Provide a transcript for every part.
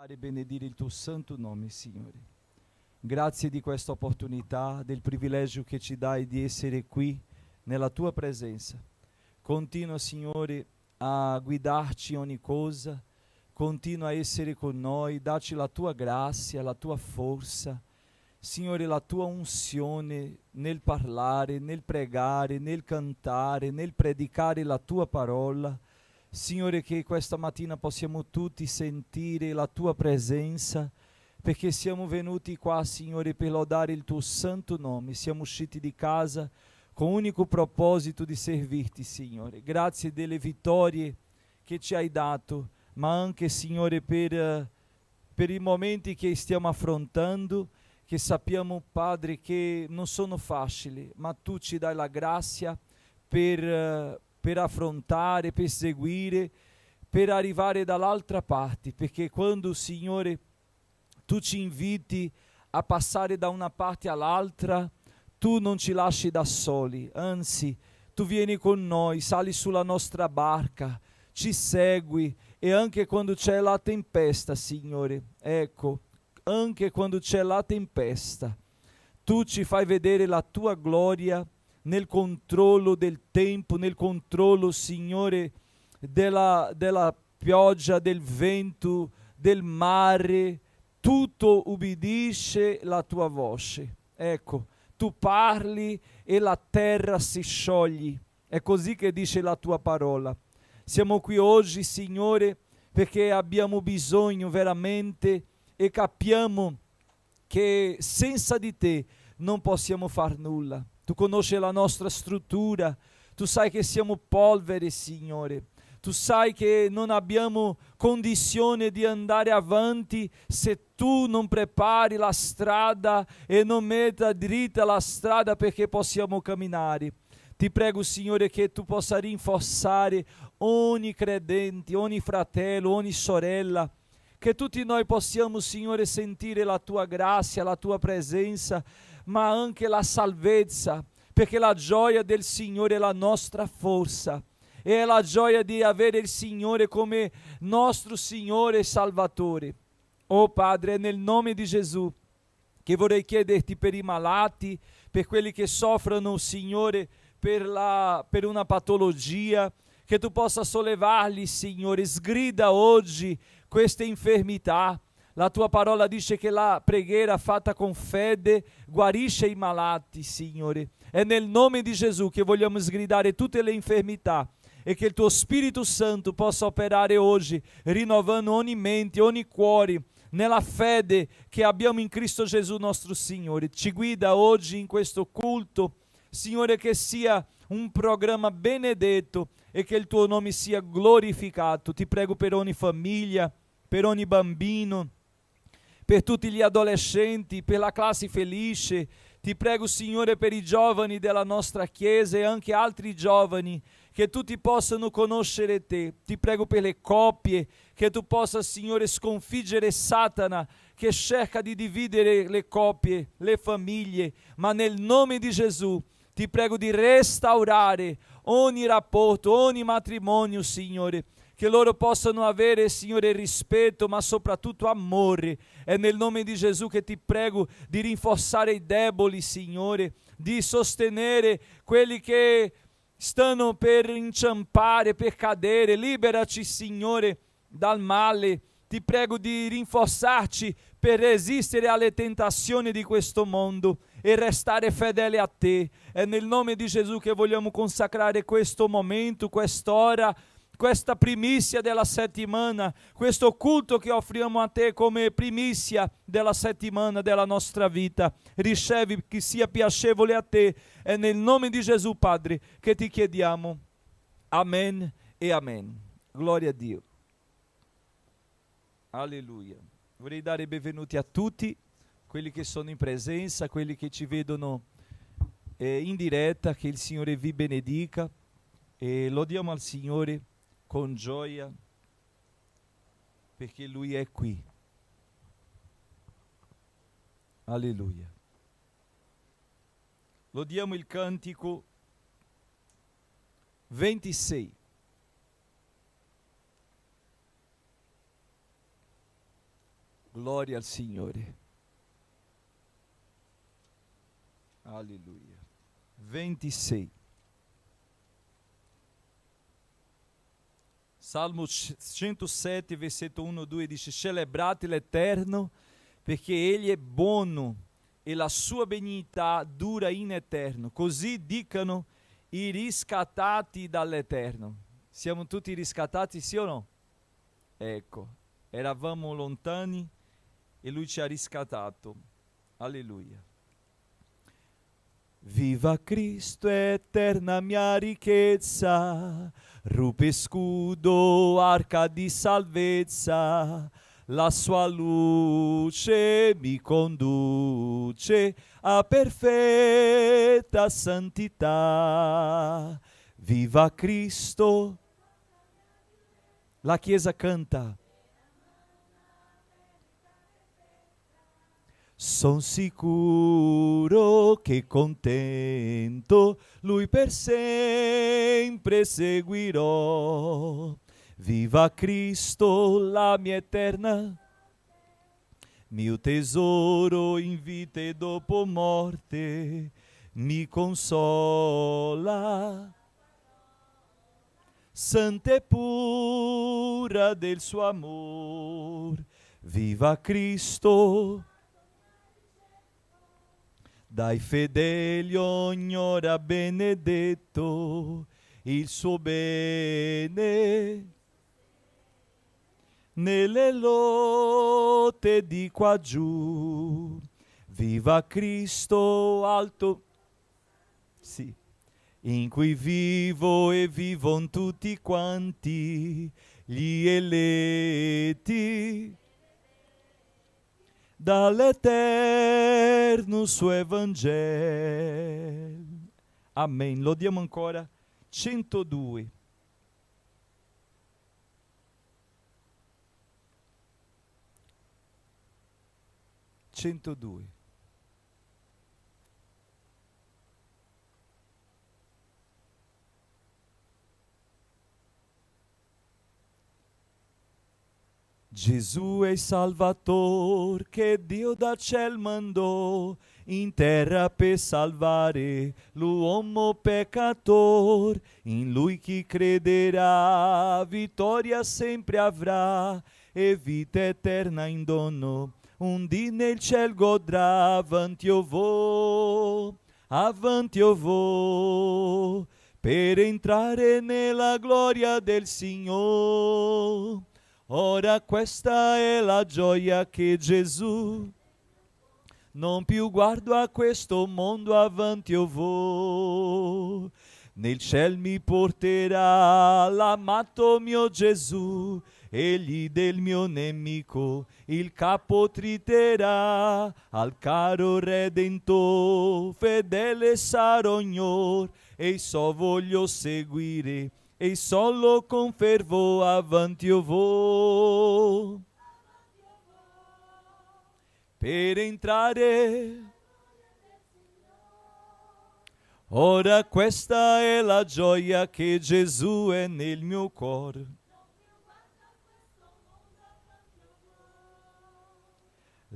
E benedire il tuo santo nome, Signore. Grazie di questa opportunità, del privilegio che ci dai di essere qui nella tua presenza. Continua, Signore, a guidarci in ogni cosa, continua a essere con noi, dacci la tua grazia, la tua forza, Signore, la tua unzione nel parlare, nel pregare, nel cantare, nel predicare la tua parola. Signore, che questa mattina possiamo tutti sentire la tua presenza, perché siamo venuti qua, Signore, per lodare il tuo santo nome. Siamo usciti di casa con l'unico proposito di servirti, Signore. Grazie delle vittorie che ci hai dato, ma anche, Signore, per i momenti che stiamo affrontando, che sappiamo, Padre, che non sono facili, ma tu ci dai la grazia per affrontare, per seguire, per arrivare dall'altra parte, perché quando, Signore, tu ci inviti a passare da una parte all'altra, tu non ci lasci da soli, anzi, tu vieni con noi, sali sulla nostra barca, ci segui, e anche quando c'è la tempesta, Signore, ecco, anche quando c'è la tempesta, tu ci fai vedere la tua gloria nel controllo del tempo, nel controllo, Signore, della pioggia, del vento, del mare. Tutto ubbidisce la tua voce. Ecco, tu parli e la terra si scioglie. È così che dice la tua parola. Siamo qui oggi, Signore, perché abbiamo bisogno veramente e capiamo che senza di te non possiamo far nulla. Tu conosci la nostra struttura, tu sai che siamo polvere, Signore. Tu sai che non abbiamo condizione di andare avanti se tu non prepari la strada e non metta dritta la strada perché possiamo camminare. Ti prego, Signore, che tu possa rinforzare ogni credente, ogni fratello, ogni sorella, che tutti noi possiamo, Signore, sentire la tua grazia, la tua presenza, ma anche la salvezza, perché la gioia del Signore è la nostra forza, e è la gioia di avere il Signore come nostro Signore e Salvatore. Oh Padre, è nel nome di Gesù che vorrei chiederti per i malati, per quelli che soffrono, Signore, per una patologia, che tu possa sollevarli, Signore. Sgrida oggi queste infermità. La tua parola dice che la preghiera fatta con fede guarisce i malati, Signore. È nel nome di Gesù che vogliamo sgridare tutte le infermità e che il tuo Spirito Santo possa operare oggi, rinnovando ogni mente, ogni cuore, nella fede che abbiamo in Cristo Gesù nostro Signore. Ci guida oggi in questo culto, Signore, che sia un programma benedetto e che il tuo nome sia glorificato. Ti prego per ogni famiglia, per ogni bambino, per tutti gli adolescenti, per la classe felice. Ti prego, Signore, per i giovani della nostra Chiesa e anche altri giovani, che tutti possano conoscere te. Ti prego per le coppie, che tu possa, Signore, sconfiggere Satana, che cerca di dividere le coppie, le famiglie, ma nel nome di Gesù ti prego di restaurare ogni rapporto, ogni matrimonio, Signore, che loro possano avere, Signore, rispetto, ma soprattutto amore. È nel nome di Gesù che ti prego di rinforzare i deboli, Signore, di sostenere quelli che stanno per inciampare, per cadere. Liberaci, Signore, dal male. Ti prego di rinforzarci per resistere alle tentazioni di questo mondo e restare fedeli a te. È nel nome di Gesù che vogliamo consacrare questo momento, quest'ora, questa primizia della settimana, questo culto che offriamo a te come primizia della settimana della nostra vita. Ricevi che sia piacevole a te. È nel nome di Gesù, Padre, che ti chiediamo. Amen e amen. Gloria a Dio. Alleluia. Vorrei dare i benvenuti a tutti, quelli che sono in presenza, quelli che ci vedono in diretta. Che il Signore vi benedica e lodiamo al Signore con gioia, perché Lui è qui. Alleluia. Lodiamo il cantico 26. Glória al Signore. Alleluia. 26. Salmo 107, versetto 1-2 dice: celebrate l'Eterno perché Egli è buono e la sua benignità dura in eterno. Così dicano i riscattati dall'Eterno. Siamo tutti riscattati, sì o no? Ecco, eravamo lontani e Lui ci ha riscattato. Alleluia. Viva Cristo, eterna mia ricchezza, rupe scudo, arca di salvezza, la sua luce mi conduce a perfetta santità. Viva Cristo, la Chiesa canta. Son sicuro che contento Lui per sempre seguirò. Viva Cristo, la mia eterna, mio tesoro in vita e dopo morte, mi consola. Santa e pura del suo amor. Viva Cristo, dai fedeli ogni ora benedetto il suo bene. Nelle lotte di qua giù, viva Cristo alto, sì, in cui vivo e vivon tutti quanti gli eletti dall'eterno suo Evangelo. Amen. Lo diamo ancora. 102. Gesù è il Salvator che Dio dal cielo mandò in terra per salvare l'uomo peccator. In Lui chi crederà vittoria sempre avrà e vita eterna in dono. Un dì nel cielo godrà. Avanti io vo, per entrare nella gloria del Signore. Ora questa è la gioia che Gesù, non più guardo a questo mondo, avanti io vo. Nel cielo mi porterà l'amato mio Gesù, egli del mio nemico il capo triterà. Al caro Redentore fedele sarò ognor, e so voglio seguire, e solo con fervo avanti io vo. Per entrare, ora questa è la gioia che Gesù è nel mio cuore.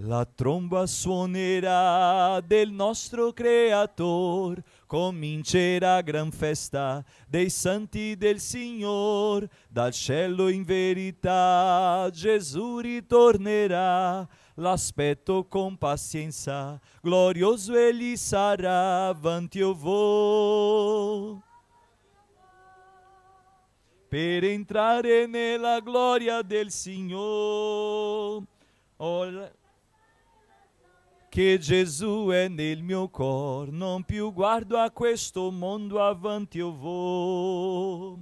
La tromba suonerà del nostro Creator, comincerà gran festa dei santi del Signor. Dal cielo in verità Gesù ritornerà, l'aspetto con pazienza, glorioso egli sarà. Avanti io vo, per entrare nella gloria del Signore. Ora che Gesù è nel mio cor, non più guardo a questo mondo, avanti io vo.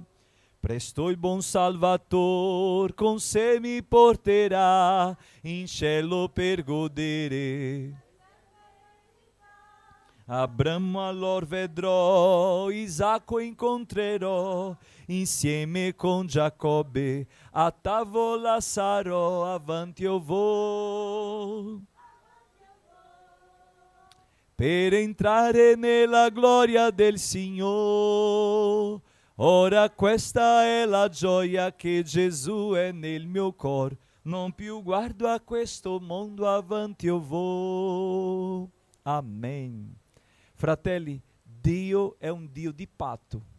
Presto il buon Salvator con sé mi porterà in cielo per godere. Abramo allor vedrò, Isacco incontrerò, insieme con Giacobbe a tavola sarò. Avanti io vo, per entrare nella gloria del Signore. Ora questa è la gioia che Gesù è nel mio cor. non più guardo a questo mondo, avanti io vou. Amen. Fratelli, Dio è un Dio di patto.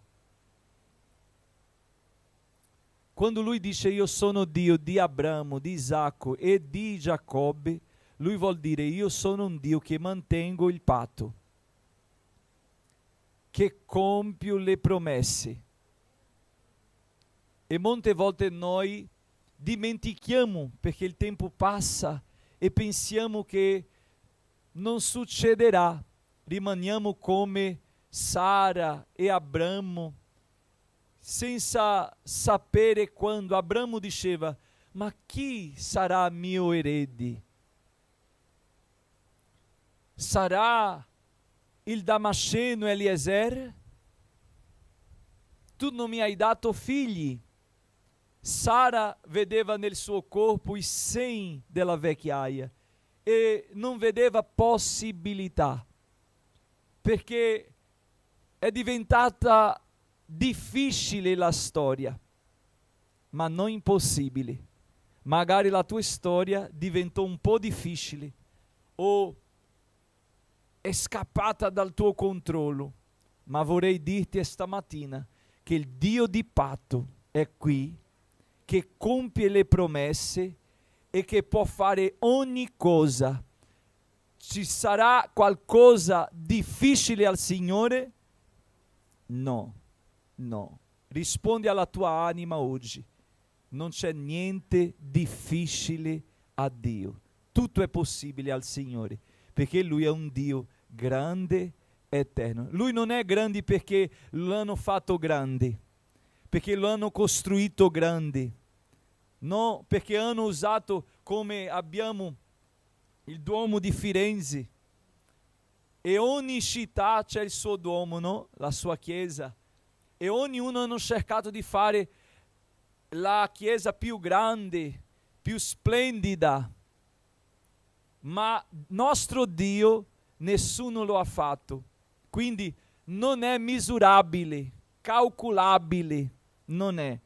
Quando lui dice io sono Dio di Abramo, di Isacco e di Giacobbe, lui vuol dire io sono un Dio che mantengo il patto, che compio le promesse. E molte volte noi dimentichiamo perché il tempo passa e pensiamo che non succederà. Rimaniamo come Sara e Abramo, senza sapere quando. Abramo diceva, ma chi sarà mio erede? Sarà il damasceno Eliezer? Tu non mi hai dato figli. Sara vedeva nel suo corpo i segni della vecchiaia e non vedeva possibilità, perché è diventata difficile la storia, ma non impossibile. Magari la tua storia diventò un po' difficile o è scappata dal tuo controllo, ma vorrei dirti stamattina che il Dio di patto è qui, che compie le promesse e che può fare ogni cosa. Ci sarà qualcosa difficile al Signore? No, no. Rispondi alla tua anima oggi. Non c'è niente difficile a Dio. Tutto è possibile al Signore, perché Lui è un Dio grande, eterno. Lui non è grande perché lo hanno fatto grande, perché lo hanno costruito grande. No, perché hanno usato, come abbiamo il Duomo di Firenze, e ogni città c'è il suo Duomo, no? La sua chiesa, e ognuno hanno cercato di fare la chiesa più grande, più splendida, ma nostro Dio nessuno lo ha fatto, quindi non è misurabile, calcolabile, non è.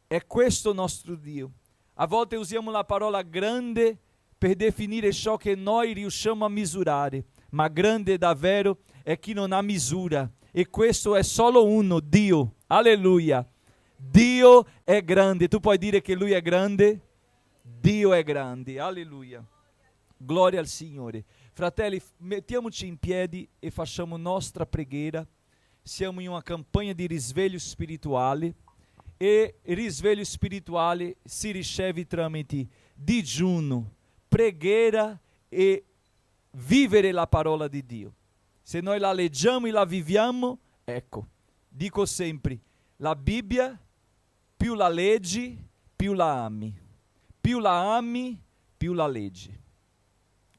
È questo nostro Dio. A volte usiamo la parola grande per definire ciò che noi riusciamo a misurare, ma grande davvero è chi non ha misura, e questo è solo uno, Dio. Alleluia. Dio è grande. Tu puoi dire che Lui è grande? Dio è grande. Alleluia. Gloria al Signore. Fratelli, mettiamoci in piedi e facciamo nostra preghiera. Siamo in una campagna di risveglio spirituale, e il risveglio spirituale si riceve tramite digiuno, preghiera e vivere la parola di Dio. Se noi la leggiamo e la viviamo, ecco, dico sempre, la Bibbia più la leggi, più la ami. Più la ami, più la leggi.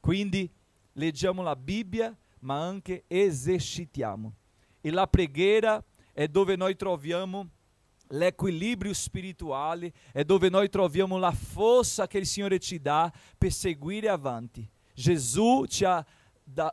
Quindi leggiamo la Bibbia, ma anche esercitiamo. E la preghiera è dove noi troviamo l'equilibrio spirituale, è dove noi troviamo la forza che il Signore ci dà per seguire avanti. Gesù ci ha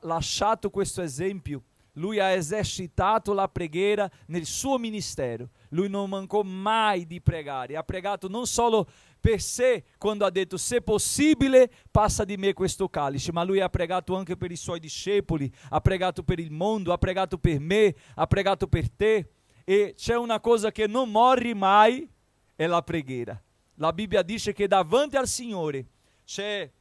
lasciato questo esempio. Lui ha esercitato la preghiera nel suo ministero. Lui non mancò mai di pregare. Ha pregato non solo per sé, quando ha detto se possibile passa di me questo calice, ma lui ha pregato anche per i suoi discepoli, ha pregato per il mondo, ha pregato per me, ha pregato per te. E c'è una cosa che non morre mai, è la preghiera. La Bibbia dice che davanti al Signore c'è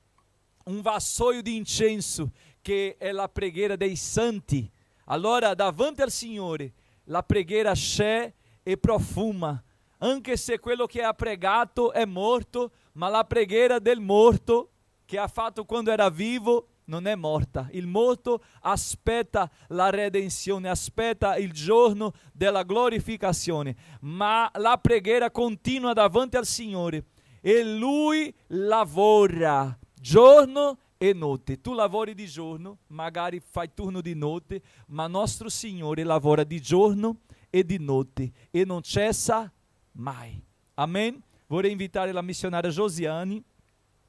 un vassoio di incenso, che è la preghiera dei santi. Allora davanti al Signore la preghiera c'è e profuma, anche se quello che ha pregato è morto, ma la preghiera del morto che ha fatto quando era vivo non è morta. Il morto aspetta la redenzione, aspetta il giorno della glorificazione, ma la preghiera continua davanti al Signore e Lui lavora giorno e notte. Tu lavori di giorno, magari fai turno di notte, ma nostro Signore lavora di giorno e di notte e non cessa mai. Amen? Vorrei invitare la missionaria Josiane,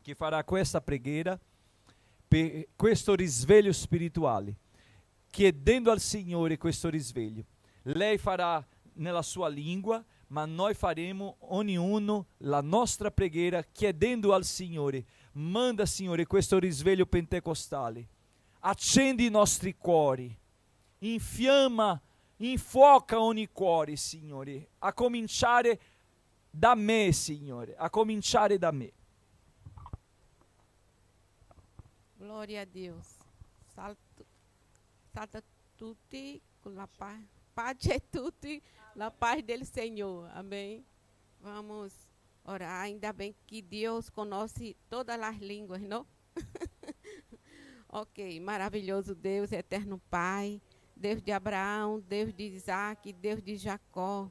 che farà questa preghiera per questo risveglio spirituale, chiedendo al Signore questo risveglio. Lei farà nella sua lingua, ma noi faremo ognuno la nostra preghiera chiedendo al Signore. Manda, Signore, questo risveglio pentecostale. Accendi i nostri cuori. Infiamma, infuoca ogni cuore, Signore. A cominciare da me, Signore. A cominciare da me. Glória a Deus. Salta tutti com a paz. Pace tutti, la paz dele Senhor. Amém. Vamos orar. Ainda bem que Deus conhece todas as línguas, não? Ok. Maravilhoso Deus, eterno Pai. Deus de Abraão, Deus de Isaac, Deus de Jacó.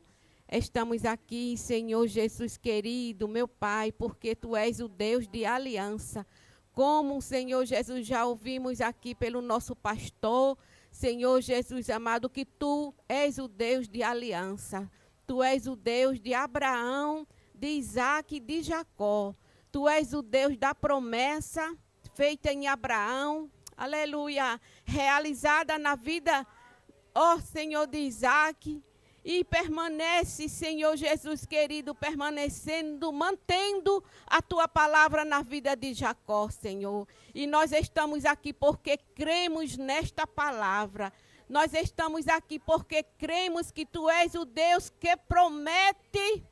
Estamos aqui, Senhor Jesus querido, meu Pai, porque Tu és o Deus de aliança. Como, Senhor Jesus, já ouvimos aqui pelo nosso pastor, Senhor Jesus amado, que Tu és o Deus de aliança. Tu és o Deus de Abraão, de Isaac e de Jacó. Tu és o Deus da promessa feita em Abraão, aleluia, realizada na vida, ó Senhor, de Isaac. E permanece, Senhor Jesus querido, permanecendo, mantendo a Tua palavra na vida de Jacó, Senhor. E nós estamos aqui porque cremos nesta palavra. Nós estamos aqui porque cremos que Tu és o Deus que promete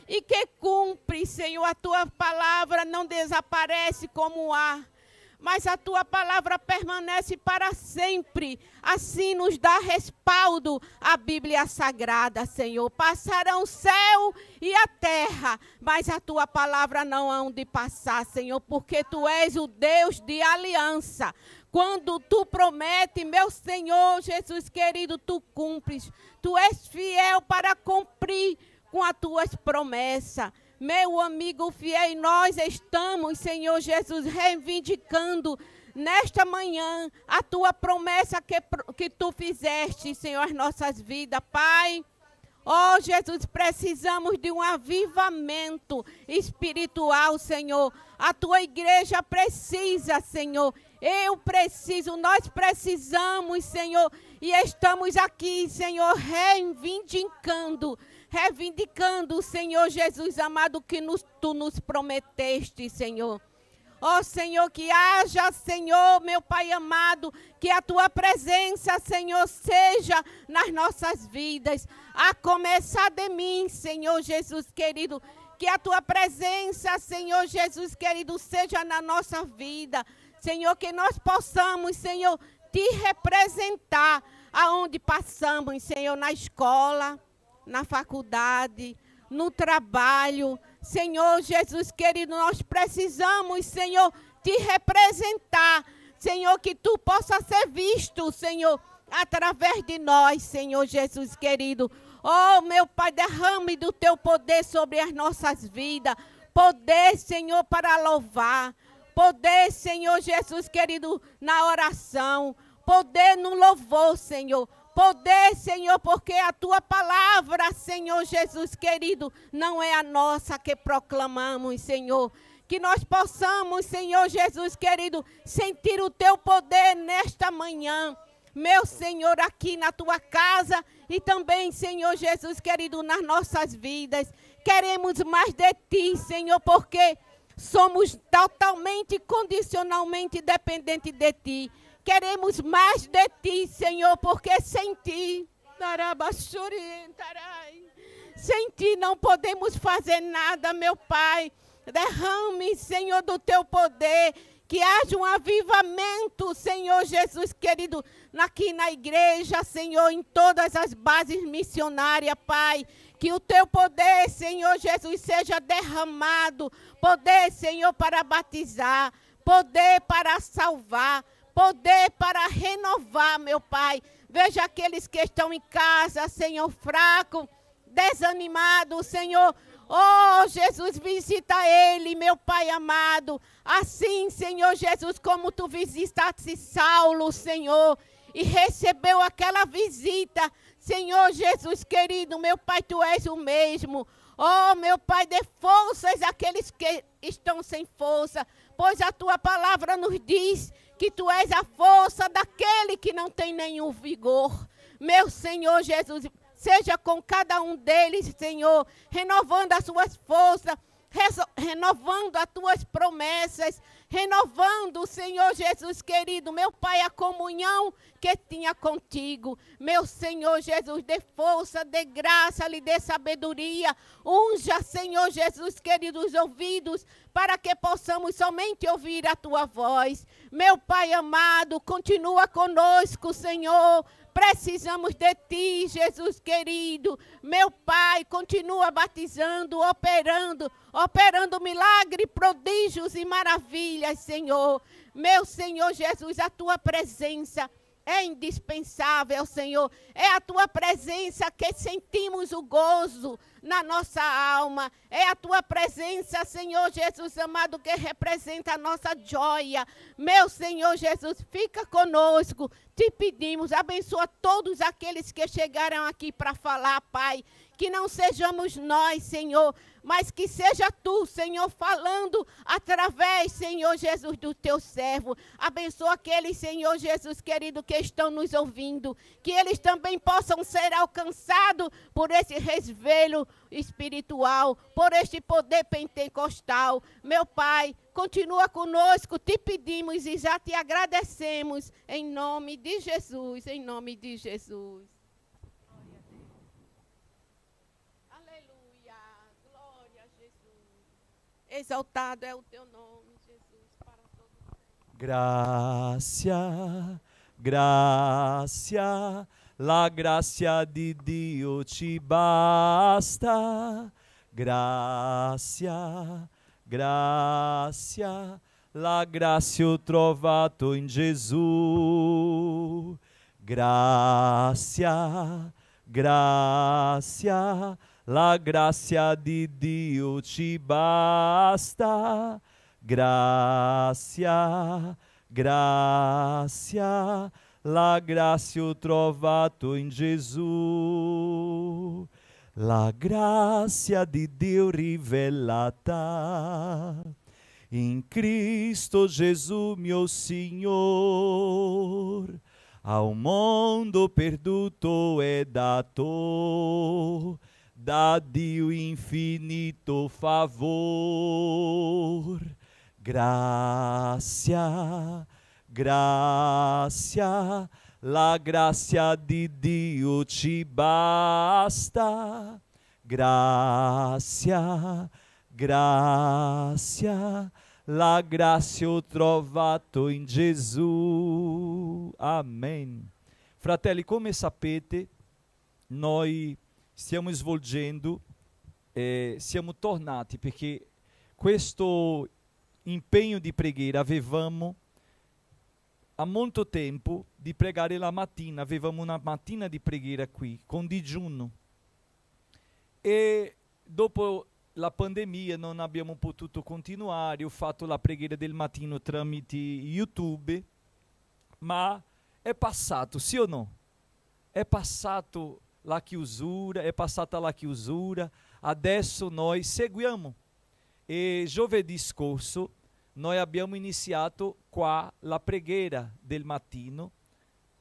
e que cumpre, Senhor. A Tua palavra não desaparece como o ar, mas a Tua palavra permanece para sempre. Assim nos dá respaldo a Bíblia Sagrada, Senhor. Passarão o céu e a terra, mas a Tua palavra não hão de passar, Senhor, porque Tu és o Deus de aliança. Quando Tu promete, meu Senhor Jesus querido, Tu cumpres. Tu és fiel para cumprir com as Tuas promessas. Meu amigo fiel, nós estamos, Senhor Jesus, reivindicando nesta manhã a Tua promessa que Tu fizeste, Senhor, as nossas vidas, Pai. Ó Jesus, precisamos de um avivamento espiritual, Senhor. A Tua igreja precisa, Senhor. Eu preciso, nós precisamos, Senhor. E estamos aqui, Senhor, reivindicando, Senhor Jesus amado, que Tu nos prometeste, Senhor. Ó Senhor, que haja, Senhor, meu Pai amado, que a Tua presença, Senhor, seja nas nossas vidas. A começar de mim, Senhor Jesus querido, que a Tua presença, Senhor Jesus querido, seja na nossa vida. Senhor, que nós possamos, Senhor, Te representar aonde passamos, Senhor, na escola, na faculdade, no trabalho. Senhor Jesus querido, nós precisamos, Senhor, Te representar. Senhor, que Tu possa ser visto, Senhor, através de nós, Senhor Jesus querido. Oh, meu Pai, derrame do Teu poder sobre as nossas vidas. Poder, Senhor, para louvar. Poder, Senhor Jesus querido, na oração. Poder no louvor, Senhor. Poder, Senhor, porque a Tua palavra, Senhor Jesus querido, não é a nossa que proclamamos, Senhor. Que nós possamos, Senhor Jesus querido, sentir o Teu poder nesta manhã. Meu Senhor, aqui na Tua casa e também, Senhor Jesus querido, nas nossas vidas. Queremos mais de Ti, Senhor, porque somos totalmente, condicionalmente dependentes de Ti. Queremos mais de Ti, Senhor, porque sem Ti, sem Ti não podemos fazer nada, meu Pai. Derrame, Senhor, do Teu poder, que haja um avivamento, Senhor Jesus querido, aqui na igreja, Senhor, em todas as bases missionárias, Pai. Que o Teu poder, Senhor Jesus, seja derramado. Poder, Senhor, para batizar. Poder para salvar. Poder para renovar, meu Pai. Veja aqueles que estão em casa, Senhor, fraco, desanimado, Senhor. Oh, Jesus, visita ele, meu Pai amado. Assim, Senhor Jesus, como Tu visitaste Saulo, Senhor, e recebeu aquela visita. Senhor Jesus querido, meu Pai, Tu és o mesmo. Oh, meu Pai, dê forças àqueles que estão sem força, pois a Tua palavra nos diz que Tu és a força daquele que não tem nenhum vigor. Meu Senhor Jesus, Seja com cada um deles, Senhor, renovando as suas forças, renovando as tuas promessas, renovando, Senhor Jesus querido, meu Pai, a comunhão que tinha contigo. Meu Senhor Jesus, dê força, dê graça, lhe dê sabedoria. Unja, Senhor Jesus querido, os ouvidos, para que possamos somente ouvir a tua voz. Meu Pai amado, continua conosco, Senhor. Precisamos de ti, Jesus querido. Meu Pai, continua batizando, operando milagres, prodígios e maravilhas, Senhor. Meu Senhor Jesus, a tua presença é indispensável, Senhor. É a tua presença que sentimos o gozo na nossa alma. É a tua presença, Senhor Jesus amado, que representa a nossa joia. Meu Senhor Jesus, fica conosco. Te pedimos, abençoa todos aqueles que chegaram aqui para falar, Pai. Que não sejamos nós, Senhor, mas que seja tu, Senhor, falando através, Senhor Jesus, do teu servo. Abençoa aqueles, Senhor Jesus querido, que estão nos ouvindo, que eles também possam ser alcançados por esse resvelo espiritual, por este poder pentecostal. Meu Pai, continua conosco, te pedimos e já te agradecemos, em nome de Jesus, em nome de Jesus. Exaltado é o teu nome, Jesus, para todos sempre. Gracia, gracia, la grazia di Dio ci basta. Gracia, gracia, la grazia ho trovato in Gesù. Gracia, gracia, la grazia di Dio ci basta. Gracia, gracia, la grazia ho trovato in Gesù. La grazia di Dio rivelata in Cristo Gesù mio Signor. Ao mondo perduto è dato da Dio infinito favor. Gracia, gracia, la grazia di Dio ci basta. Gracia, gracia, la grazia ho trovato in Gesù. Amen. Fratelli, come sapete, noi stiamo svolgendo, siamo tornati perché questo impegno di preghiera avevamo há molto tempo di pregare la mattina, avevamo una mattina di preghiera qui, con digiuno. E dopo la pandemia non abbiamo potuto continuare, ho fatto la preghiera del mattino tramite YouTube, ma è passato, sì o no? È passato la chiusura, è passata la chiusura, adesso noi seguiamo. E giovedì scorso noi abbiamo iniziato qua la preghiera del mattino,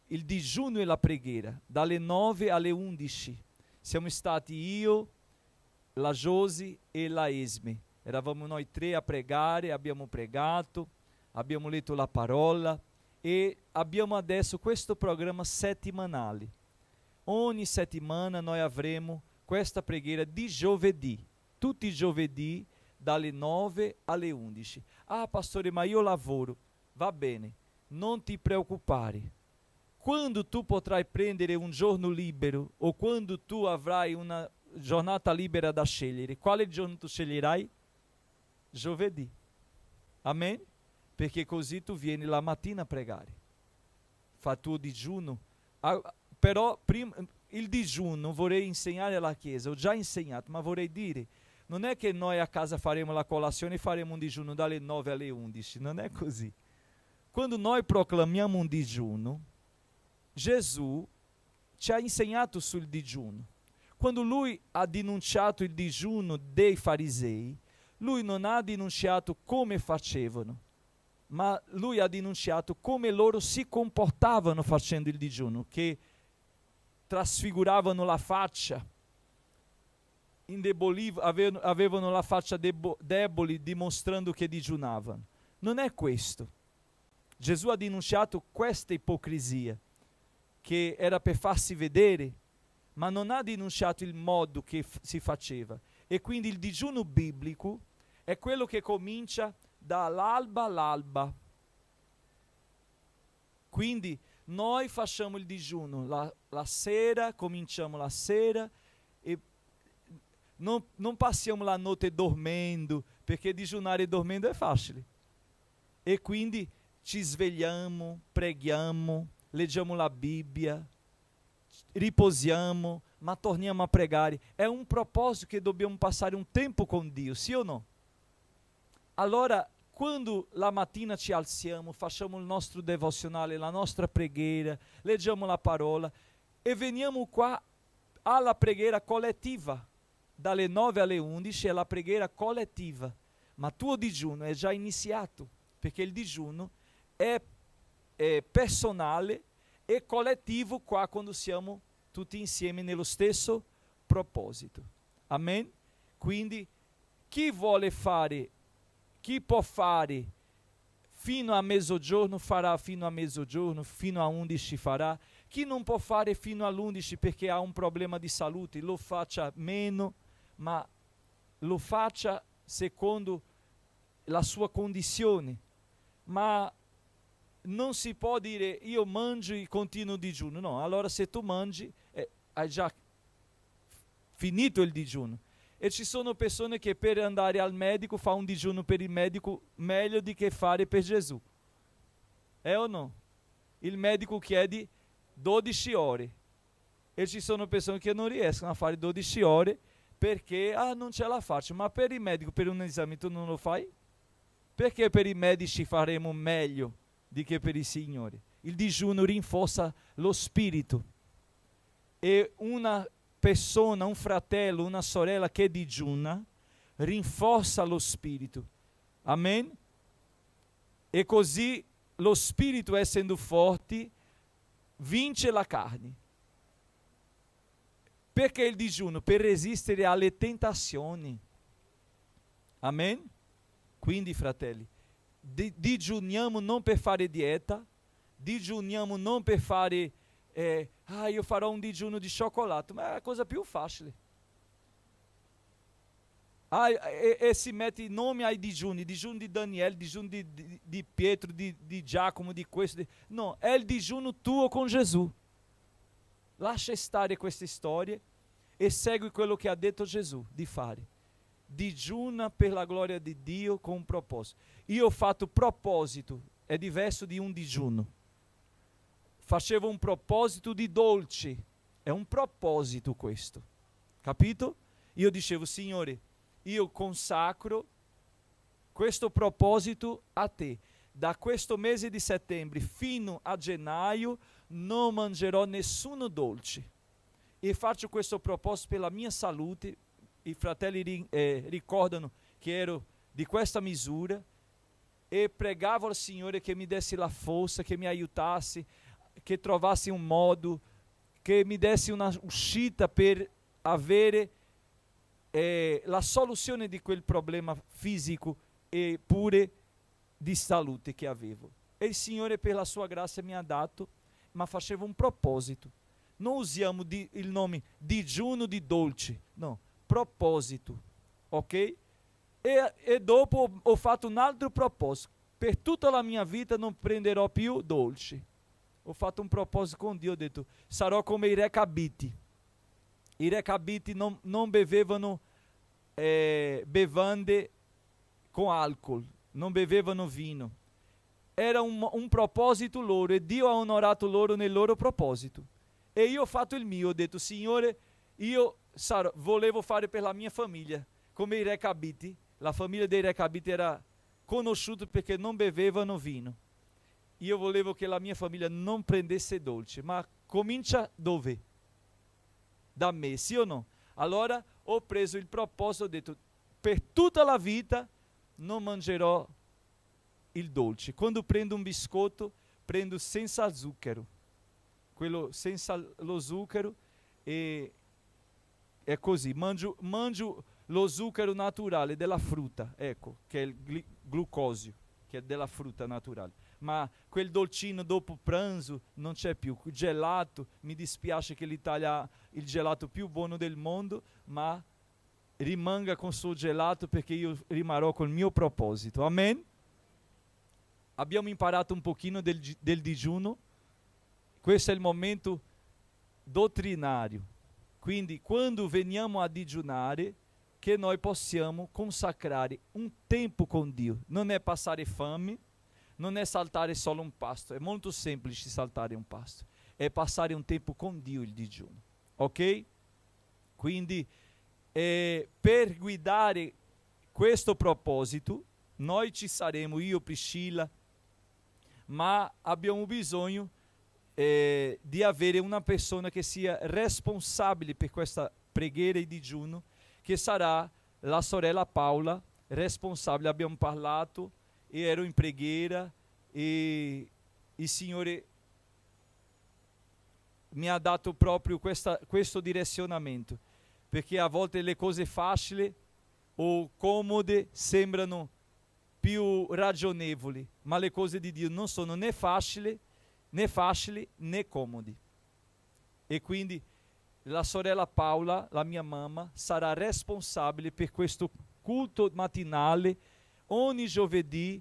il digiuno e la preghiera, dalle 9 alle 11. Siamo stati io, la Josi e la Esme. Eravamo noi tre a pregare, abbiamo pregato, abbiamo letto la parola e abbiamo adesso questo programma settimanale. Ogni settimana noi avremo questa preghiera di giovedì, tutti i giovedì dalle 9 alle 11. Ah, pastore, ma io lavoro. Va bene, non ti preoccupare. Quando tu potrai prendere un giorno libero o quando tu avrai una giornata libera da scegliere, quale giorno tu sceglierai? Giovedì. Amen? Perché così tu vieni la mattina a pregare. Fa tuo digiuno. Però prima, il digiuno vorrei insegnare alla Chiesa, ho già insegnato, ma vorrei dire, non è che noi a casa faremo la colazione e faremo un digiuno dalle 9 alle 11, non è così. Quando noi proclamiamo un digiuno, Gesù ci ha insegnato sul digiuno. Quando lui ha denunciato il digiuno dei farisei, lui non ha denunciato come facevano, ma lui ha denunciato come loro si comportavano facendo il digiuno, che trasfiguravano la faccia, avevano la faccia debole, dimostrando che digiunavano. Non è questo. Gesù ha denunciato questa ipocrisia, che era per farsi vedere, ma non ha denunciato il modo che si faceva. E quindi il digiuno biblico è quello che comincia dall'alba all'alba. Quindi noi facciamo il digiuno la sera, cominciamo la sera e non passiamo la notte dormendo, perché digiunare dormendo è facile. E quindi ci svegliamo, preghiamo, leggiamo la Bibbia, riposiamo, ma torniamo a pregare. È un proposito che dobbiamo passare un tempo con Dio, sì o no? Allora, quando la mattina ci alziamo, facciamo il nostro devozionale, la nostra preghiera, leggiamo la parola e veniamo qua alla preghiera collettiva. Dalle 9 alle 11 è la preghiera collettiva, ma tuo digiuno è già iniziato, perché il digiuno è personale e collettivo qua quando siamo tutti insieme nello stesso proposito. Amen? Quindi chi può fare fino a mezzogiorno farà fino a mezzogiorno, fino a 11 farà. Chi non può fare fino all'11 perché ha un problema di salute, lo faccia meno, ma lo faccia secondo la sua condizione. Ma non si può dire io mangio e continuo il digiuno. No, allora se tu mangi hai già finito il digiuno. E ci sono persone che per andare al medico fa un digiuno per il medico meglio di che fare per Gesù. È o no? Il medico chiede 12 ore e ci sono persone che non riescono a fare 12 ore perché non ce la faccio. Ma per il medico, per un esame tu non lo fai? Perché per i medici faremo meglio di che per i signori? Il digiuno rinforza lo spirito. E una persona, un fratello, una sorella che digiuna rinforza lo spirito. Amen? E così lo spirito, essendo forte, vince la carne. Perché il digiuno? Per resistere alle tentazioni. Amen? Quindi, fratelli, digiuniamo non per fare dieta, digiuniamo non per fare io farò un digiuno di cioccolato, ma è la cosa più facile. E si mette nome ai digiuno di Daniele, digiuno di Pietro, di Giacomo, di questo. No, è il digiuno tuo con Gesù. Lascia stare queste storie e segui quello che ha detto Gesù di fare. Digiuna per la gloria di Dio con un proposito. Io ho fatto proposito, è diverso di un digiuno. Facevo un proposito di dolci, è un proposito questo, capito? Io dicevo, Signore, io consacro questo proposito a te. Da questo mese di settembre fino a gennaio non mangerò nessuno dolce. E faccio questo proposito per la mia salute. I fratelli ricordano che ero di questa misura e pregavo al Signore che mi desse la forza, che mi aiutasse, che trovasse un modo, che mi desse una uscita per avere la soluzione di quel problema fisico e pure di salute che avevo. E il Signore per la sua grazia mi ha dato, ma facevo un proposito. Non usiamo il nome digiuno di dolce, no, proposito, ok? E dopo ho fatto un altro proposito. Per tutta la mia vita non prenderò più dolce. Ho fatto un proposito con Dio, ho detto, sarò come i recabiti. I recabiti non bevevano bevande con alcol, non bevevano vino. Era un proposito loro e Dio ha onorato loro nel loro proposito. E io ho fatto il mio, ho detto, Signore, io volevo fare per la mia famiglia, come i recabiti. La famiglia dei recabiti era conosciuta perché non bevevano vino. Io volevo che la mia famiglia non prendesse dolce, ma comincia dove? Da me, sì o no? Allora ho preso il proposito, ho detto, per tutta la vita non mangerò il dolce. Quando prendo un biscotto, prendo senza zucchero. quello senza lo zucchero, e è così, mangio lo zucchero naturale della frutta, ecco, che è il glucosio, che è della frutta naturale. Ma quel dolcino dopo pranzo non c'è più. Il gelato, mi dispiace che l'Italia ha il gelato più buono del mondo, ma rimanga con il suo gelato, perché io rimarrò col mio proposito. Amen? Abbiamo imparato un pochino del digiuno. Questo è il momento dottrinario. Quindi quando veniamo a digiunare, che noi possiamo consacrare un tempo con Dio. Non è passare fame, non è saltare solo un pasto. È molto semplice saltare un pasto. È passare un tempo con Dio il digiuno. Ok? Quindi per guidare questo proposito, noi ci saremo, io, Priscilla, ma abbiamo bisogno di avere una persona che sia responsabile per questa preghiera e digiuno, che sarà la sorella Paola, responsabile. Abbiamo parlato e ero in preghiera e il Signore mi ha dato proprio questo direzionamento, perché a volte le cose facili o comode sembrano più ragionevoli, ma le cose di Dio non sono né facili né comodi. E quindi la sorella Paola, la mia mamma, sarà responsabile per questo culto matinale ogni giovedì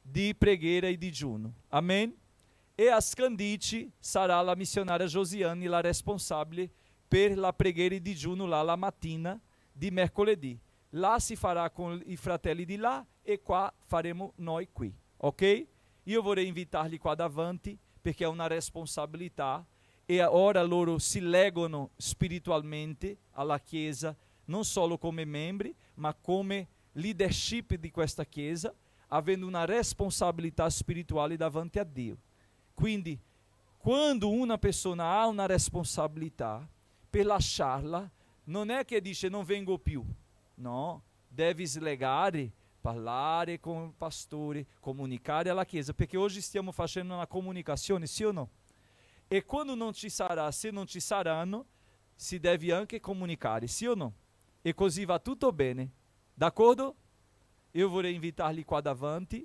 di preghiera e digiuno. Amen? E a Scandici sarà la missionaria Josiane la responsabile per la preghiera e digiuno là la mattina di mercoledì. Là si farà con i fratelli di là e qua faremo noi qui, ok? Io vorrei invitarli qua davanti perché è una responsabilità e ora loro si legano spiritualmente alla Chiesa, non solo come membri, ma come leadership di questa Chiesa, avendo una responsabilità spirituale davanti a Dio. Quindi, quando una persona ha una responsabilità, per lasciarla, non è che dice non vengo più. No, deve slegare, parlare con il pastore, comunicare alla Chiesa, perché oggi stiamo facendo una comunicazione, sì o no? E quando non ci sarà, se non ci saranno, si deve anche comunicare, sì o no? E così va tutto bene, d'accordo? Io vorrei invitarli qua davanti,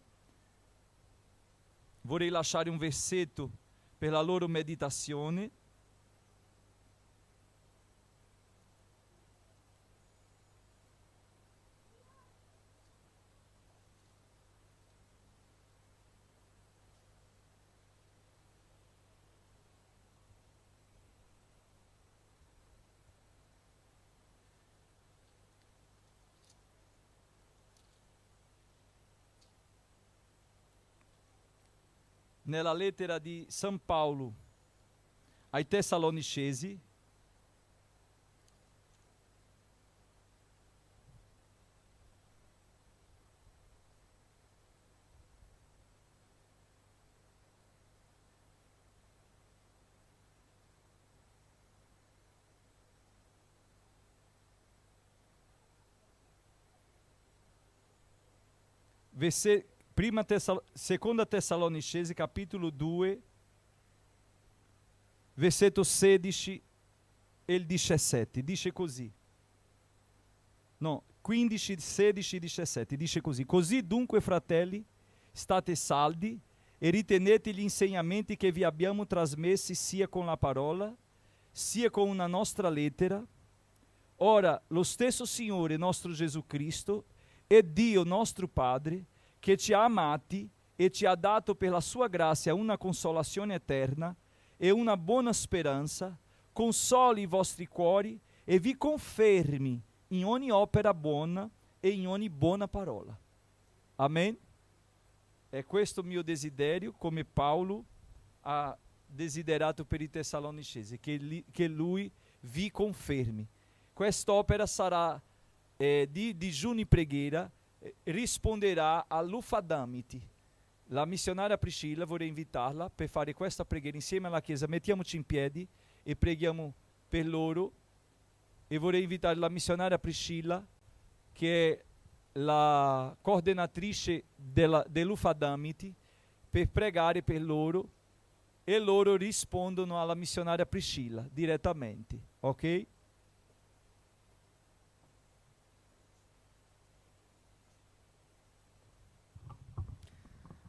vorrei lasciare un versetto per la loro meditazione. Nella lettera di San Paolo ai Tessalonicesi, seconda Tessalonicesi, capitolo 2, versetto 16 e il 17, dice così. No, 15, 16 e 17, dice così. Così dunque, fratelli, state saldi e ritenete gli insegnamenti che vi abbiamo trasmessi sia con la parola, sia con una nostra lettera. Ora, lo stesso Signore nostro Gesù Cristo e Dio nostro Padre, che ci ha amati e ci ha dato per la sua grazia una consolazione eterna e una buona speranza, consoli i vostri cuori e vi confermi in ogni opera buona e in ogni buona parola. Amen? È questo il mio desiderio, come Paolo ha desiderato per i Tessalonicesi, che lui vi confermi. Quest'opera sarà di digiuno e preghiera, risponderà all'Ufadamiti. La missionaria Priscilla, vorrei invitarla per fare questa preghiera insieme alla Chiesa. Mettiamoci in piedi e preghiamo per loro. E vorrei invitare la missionaria Priscilla, che è la coordinatrice dell'Ufadamiti, per pregare per loro e loro rispondono alla missionaria Priscilla direttamente, ok?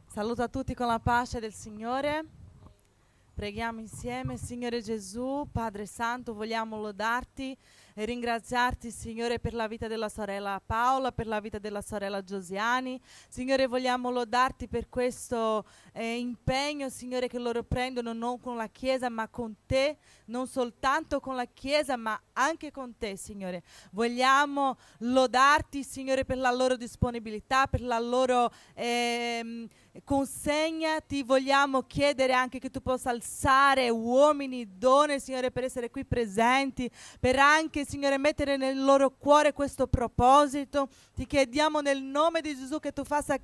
Saluto a tutti con la pace del Signore. Preghiamo insieme. Signore Gesù, Padre Santo, vogliamo lodarti e ringraziarti, Signore, per la vita della sorella Paola, per la vita della sorella Giosiani. Signore, vogliamo lodarti per questo impegno, Signore, che loro prendono non con la Chiesa ma con te, non soltanto con la Chiesa ma anche con te, Signore. Vogliamo lodarti, Signore, per la loro disponibilità, per la loro consegna. Ti vogliamo chiedere anche che tu possa alzare uomini, donne, Signore, per essere qui presenti, per anche, Signore, mettere nel loro cuore questo proposito. Ti chiediamo nel nome di Gesù che tu faccia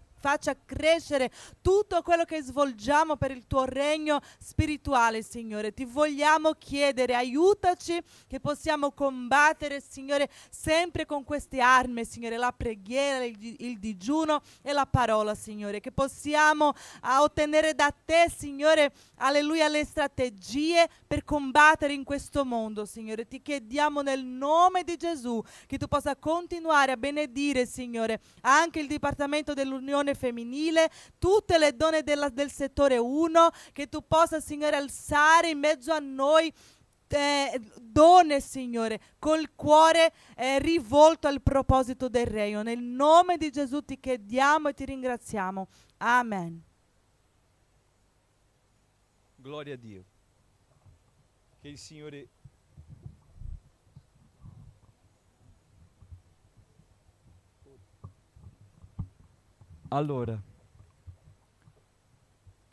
crescere tutto quello che svolgiamo per il tuo regno spirituale, Signore. Ti vogliamo chiedere, aiutaci che possiamo combattere, Signore, sempre con queste armi, Signore, la preghiera, il digiuno e la parola, Signore, che possiamo ottenere da te, Signore, alleluia, le strategie per combattere in questo mondo, Signore. Ti chiediamo nel nome di Gesù che tu possa continuare a benedire, Signore, anche il Dipartimento dell'Unione Femminile, tutte le donne del settore 1, che tu possa, Signore, alzare in mezzo a noi donne, Signore, col cuore rivolto al proposito del regno. Nel nome di Gesù ti chiediamo e ti ringraziamo. Amen. Glória a Dio. Che il Signore Allora,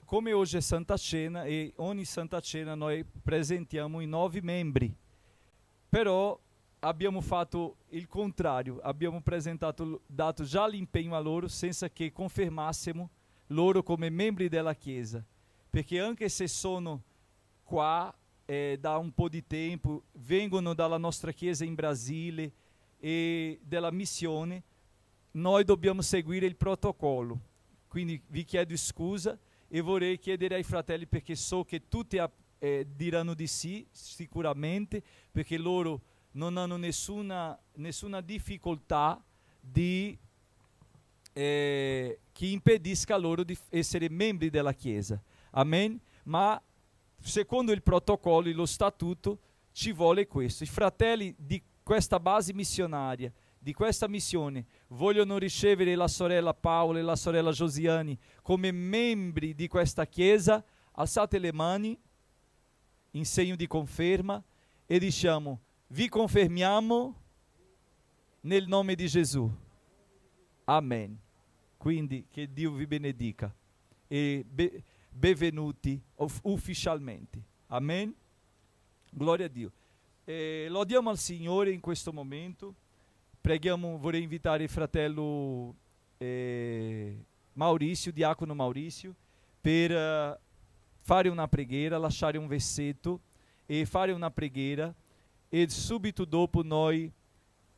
come oggi è Santa Cena e ogni Santa Cena noi presentiamo i 9 membri, però abbiamo fatto il contrario, abbiamo dato già l'impegno a loro senza che confermassimo loro come membri della Chiesa, perché anche se sono qua da un po' di tempo, vengono dalla nostra Chiesa in Brasile e della missione, noi dobbiamo seguire il protocollo. Quindi vi chiedo scusa e vorrei chiedere ai fratelli, perché so che tutti diranno di sì sicuramente, perché loro non hanno nessuna difficoltà che impedisca loro di essere membri della Chiesa. Amen? Ma secondo il protocollo e lo statuto ci vuole questo. I fratelli di questa base missionaria, di questa missione, vogliono ricevere la sorella Paola e la sorella Giosiani come membri di questa Chiesa, alzate le mani in segno di conferma e diciamo: vi confermiamo nel nome di Gesù. Amen. Quindi che Dio vi benedica e benvenuti ufficialmente. Amen. Gloria a Dio. Lodiamo al Signore in questo momento. Preghiamo, vorrei invitare il fratello Maurizio, diacono Maurizio, per fare una preghiera, lasciare un versetto e fare una preghiera, e subito dopo noi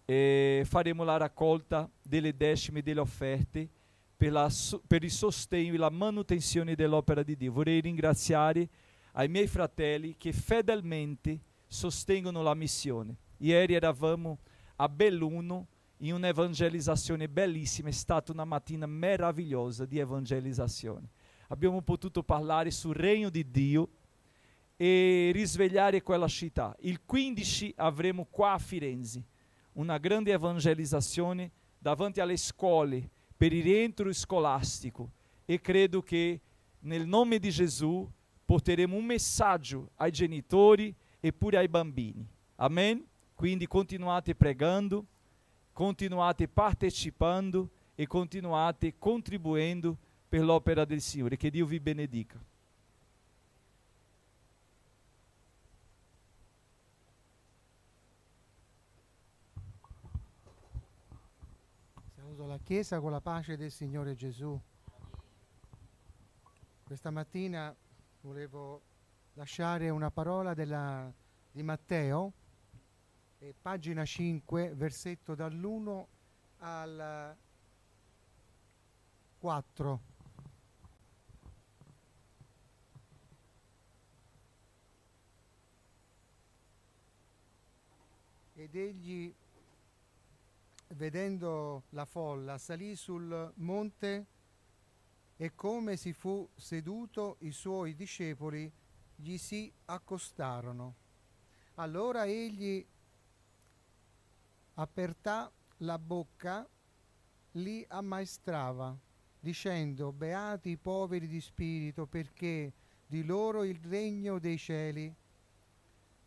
faremo la raccolta delle decime e delle offerte per il sostegno e la manutenzione dell'opera di Dio. Vorrei ringraziare ai miei fratelli che fedelmente sostengono la missione. Ieri eravamo a Belluno in un'evangelizzazione bellissima, è stata una mattina meravigliosa di evangelizzazione. Abbiamo potuto parlare sul regno di Dio e risvegliare quella città. Il 15 avremo qua a Firenze una grande evangelizzazione davanti alle scuole per il rientro scolastico, e credo che nel nome di Gesù porteremo un messaggio ai genitori e pure ai bambini. Amen? Quindi continuate pregando, continuate partecipando e continuate contribuendo per l'opera del Signore. Che Dio vi benedica. Saluto la Chiesa con la pace del Signore Gesù. Questa mattina volevo lasciare una parola di Matteo, pagina 5, versetto dall'1 al 4. ed egli, vedendo la folla, salì sul monte e come si fu seduto, i suoi discepoli gli si accostarono. Allora egli apertà la bocca, li ammaestrava, dicendo: beati i poveri di spirito, perché di loro il regno dei cieli.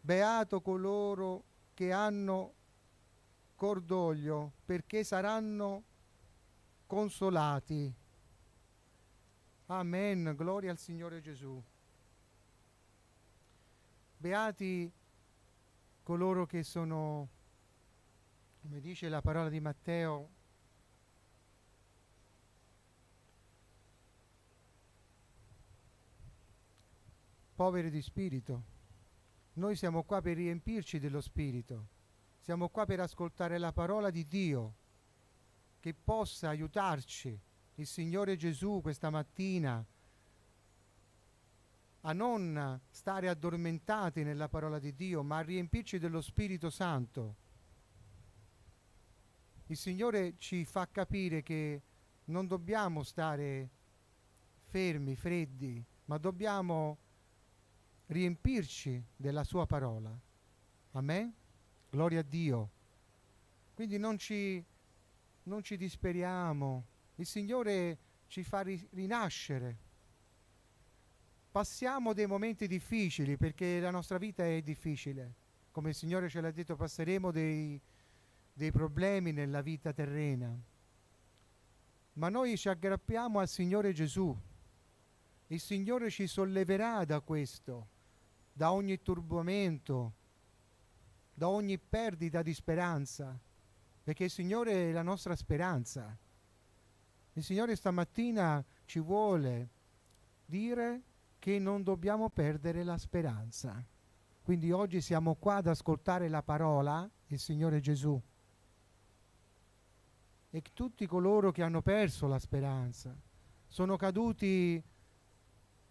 Beato coloro che hanno cordoglio, perché saranno consolati. Amen, gloria al Signore Gesù. Beati coloro che sono, come dice la parola di Matteo, poveri di spirito. Noi siamo qua per riempirci dello spirito, siamo qua per ascoltare la parola di Dio, che possa aiutarci, il Signore Gesù, questa mattina, a non stare addormentati nella parola di Dio, ma a riempirci dello Spirito Santo. Il Signore ci fa capire che non dobbiamo stare fermi, freddi, ma dobbiamo riempirci della sua parola. Amen? Gloria a Dio. Quindi non ci disperiamo. Il Signore ci fa rinascere. Passiamo dei momenti difficili, perché la nostra vita è difficile. Come il Signore ce l'ha detto, passeremo dei problemi nella vita terrena. Ma noi ci aggrappiamo al Signore Gesù. Il Signore ci solleverà da questo, da ogni turbamento, da ogni perdita di speranza, perché il Signore è la nostra speranza. Il Signore stamattina ci vuole dire che non dobbiamo perdere la speranza. Quindi oggi siamo qua ad ascoltare la parola, il Signore Gesù. E tutti coloro che hanno perso la speranza, sono caduti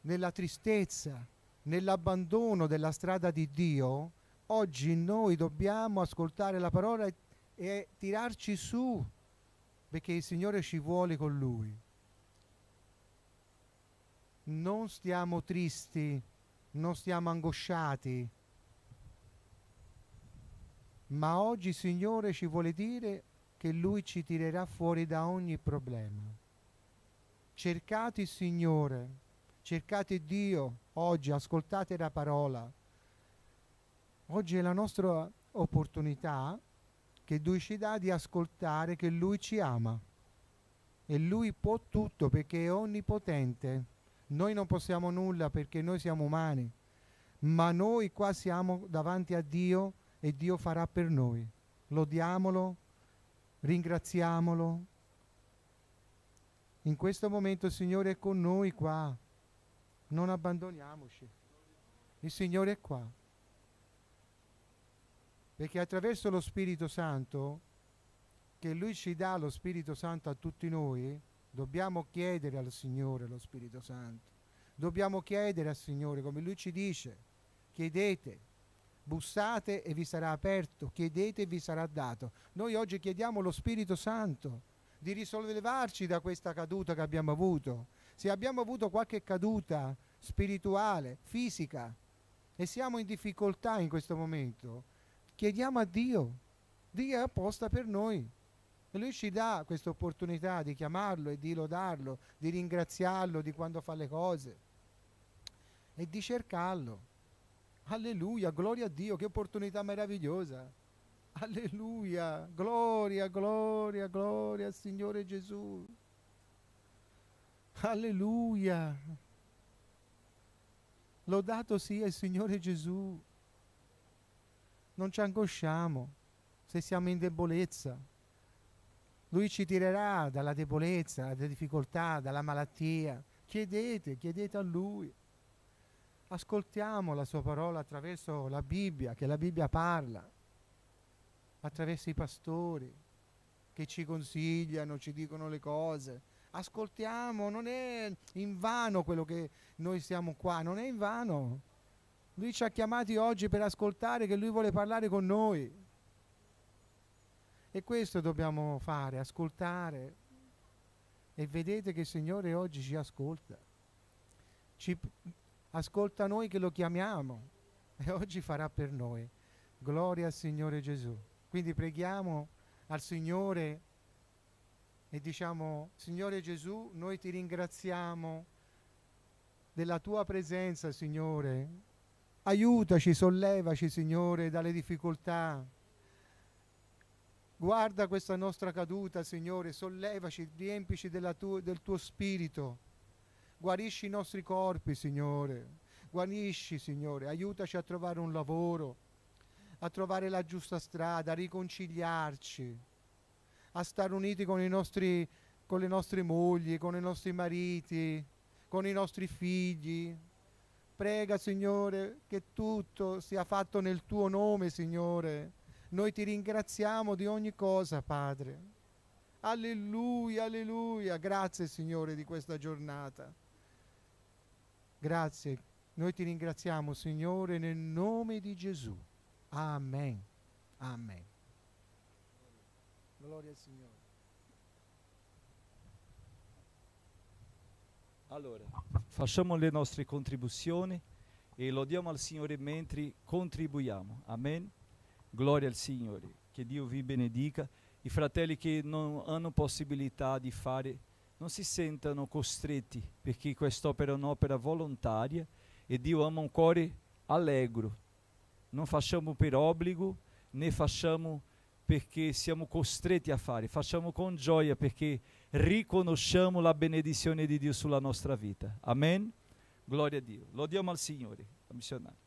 nella tristezza, nell'abbandono della strada di Dio, oggi noi dobbiamo ascoltare la parola e tirarci su, perché il Signore ci vuole con Lui. Non stiamo tristi, non stiamo angosciati, ma oggi il Signore ci vuole dire che Lui ci tirerà fuori da ogni problema. Cercate il Signore, cercate Dio oggi, ascoltate la parola. Oggi è la nostra opportunità che Lui ci dà di ascoltare che Lui ci ama e Lui può tutto perché è onnipotente. Noi non possiamo nulla perché noi siamo umani, ma noi qua siamo davanti a Dio e Dio farà per noi. Lodiamolo, ringraziamolo. In questo momento il Signore è con noi qua, non abbandoniamoci. Il Signore è qua. Perché attraverso lo Spirito Santo, che Lui ci dà lo Spirito Santo a tutti noi, dobbiamo chiedere al Signore lo Spirito Santo. Dobbiamo chiedere al Signore, come Lui ci dice, chiedete, bussate e vi sarà aperto, chiedete e vi sarà dato. Noi oggi chiediamo lo Spirito Santo di risollevarci da questa caduta che abbiamo avuto. Se abbiamo avuto qualche caduta spirituale, fisica, e siamo in difficoltà in questo momento, chiediamo a Dio. Dio è apposta per noi. E Lui ci dà questa opportunità di chiamarlo e di lodarlo, di ringraziarlo di quando fa le cose e di cercarlo. Alleluia, gloria a Dio, che opportunità meravigliosa. Alleluia, gloria, gloria, gloria al Signore Gesù. Alleluia. Lodato sia il Signore Gesù. Non ci angosciamo se siamo in debolezza. Lui ci tirerà dalla debolezza, dalla difficoltà, dalla malattia. Chiedete, chiedete a Lui. Ascoltiamo la sua parola attraverso la Bibbia, che la Bibbia parla, attraverso i pastori che ci consigliano, ci dicono le cose. Ascoltiamo, non è in vano quello che noi siamo qua, non è in vano. Lui ci ha chiamati oggi per ascoltare che Lui vuole parlare con noi. E questo dobbiamo fare, ascoltare. E vedete che il Signore oggi ci ascolta. Ascolta noi che lo chiamiamo e oggi farà per noi. Gloria al Signore Gesù. Quindi preghiamo al Signore e diciamo: Signore Gesù, noi ti ringraziamo della tua presenza, Signore. Aiutaci, sollevaci, Signore, dalle difficoltà. Guarda questa nostra caduta, Signore, sollevaci, riempici del tuo spirito. Guarisci i nostri corpi, Signore. Guarisci, Signore. Aiutaci a trovare un lavoro, a trovare la giusta strada, a riconciliarci, a stare uniti con le nostre mogli, con i nostri mariti, con i nostri figli. Prega, Signore, che tutto sia fatto nel tuo nome, Signore. Noi ti ringraziamo di ogni cosa, Padre. Alleluia, alleluia. Grazie, Signore, di questa giornata. Grazie. Noi ti ringraziamo, Signore, nel nome di Gesù. Amen. Amen. Gloria al Signore. Allora, facciamo le nostre contribuzioni e lodiamo al Signore mentre contribuiamo. Amen. Gloria al Signore. Che Dio vi benedica. I fratelli che non hanno possibilità di fare, non si sentano costretti, perché quest'opera è un'opera volontaria e Dio ama un cuore allegro. Non facciamo per obbligo, né facciamo perché siamo costretti a fare, facciamo con gioia perché riconosciamo la benedizione di Dio sulla nostra vita. Amen? Gloria a Dio. Lodiamo al Signore, a missionario.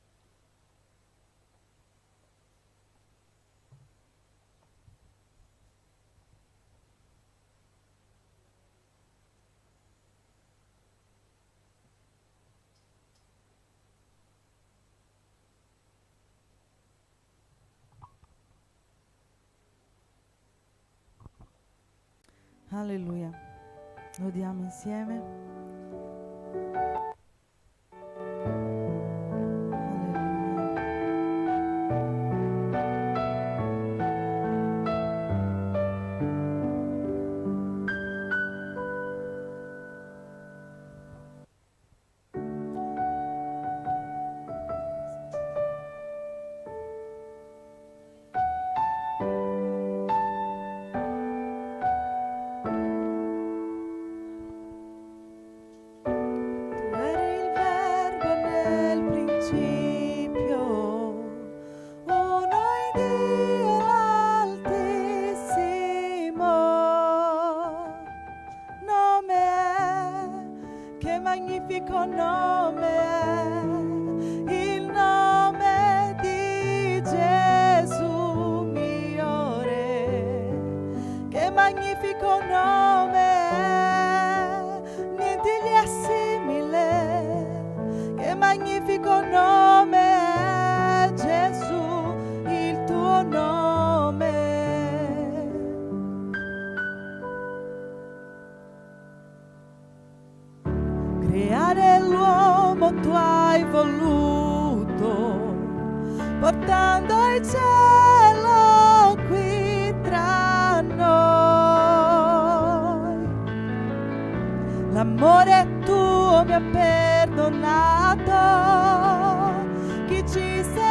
Alleluia. Lodiamo insieme. magnifico nome è il nome di Gesù mio Re. Che magnifico nome è, niente gli è simile. Che magnifico nome è Gesù, il tuo nome. Creare l'uomo tu hai voluto, portando il cielo qui tra noi. L'amore tuo mi ha perdonato, chi ci separerà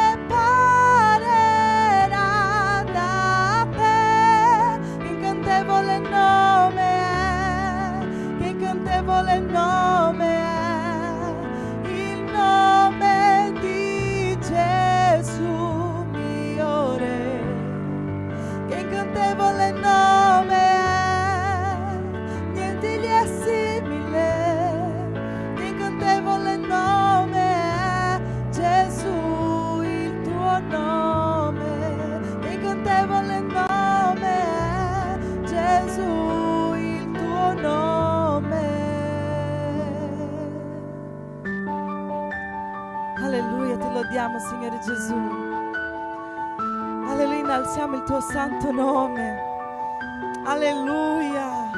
da te? Che incantevole nome è, che incantevole nome è. Incantevole nome è, niente gli è simile. Che incantevole nome è Gesù, il tuo nome. Che incantevole nome è Gesù, il tuo nome. Alleluia, ti lodiamo Signore Gesù. Alleluia, innalziamo il tuo santo nome. Alleluia.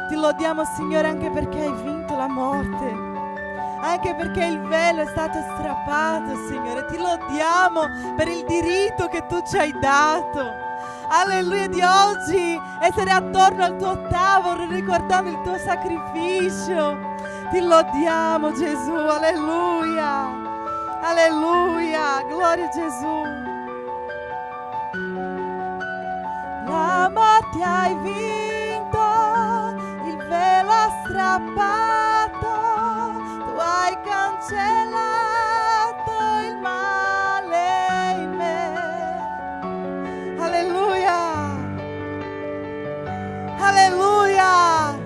Ti lodiamo Signore anche perché hai vinto la morte, anche perché il velo è stato strappato Signore. Ti lodiamo per il diritto che tu ci hai dato. alleluia, di oggi essere attorno al tuo tavolo ricordando il tuo sacrificio. Ti lodiamo Gesù, alleluia, alleluia, gloria a Gesù. La morte hai vinto, il velo ha strappato, tu hai cancellato il male in me. Alleluia, alleluia.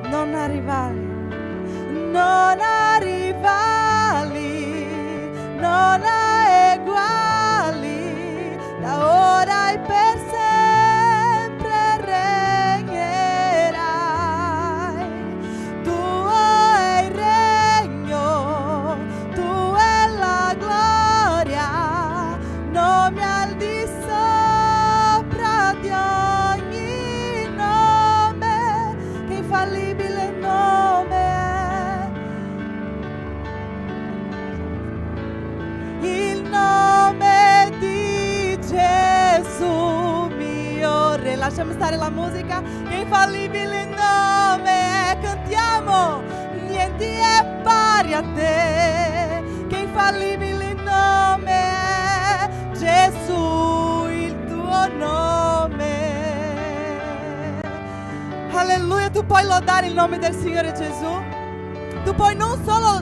Non ha rivali, non ha rivali, non ha eguali, da ora e per sempre regnerai. Tuo è il regno, tu è la gloria, nome al di sopra di ogni nome, che infallibile nome è. Il nome di Gesù mio Re. Lasciamo stare la musica, che infallibile nome è. Cantiamo, niente è pari a te, che infallibile nome è. Gesù, il tuo nome. Alleluia, tu puoi lodare il nome del Signore Gesù. Tu puoi non solo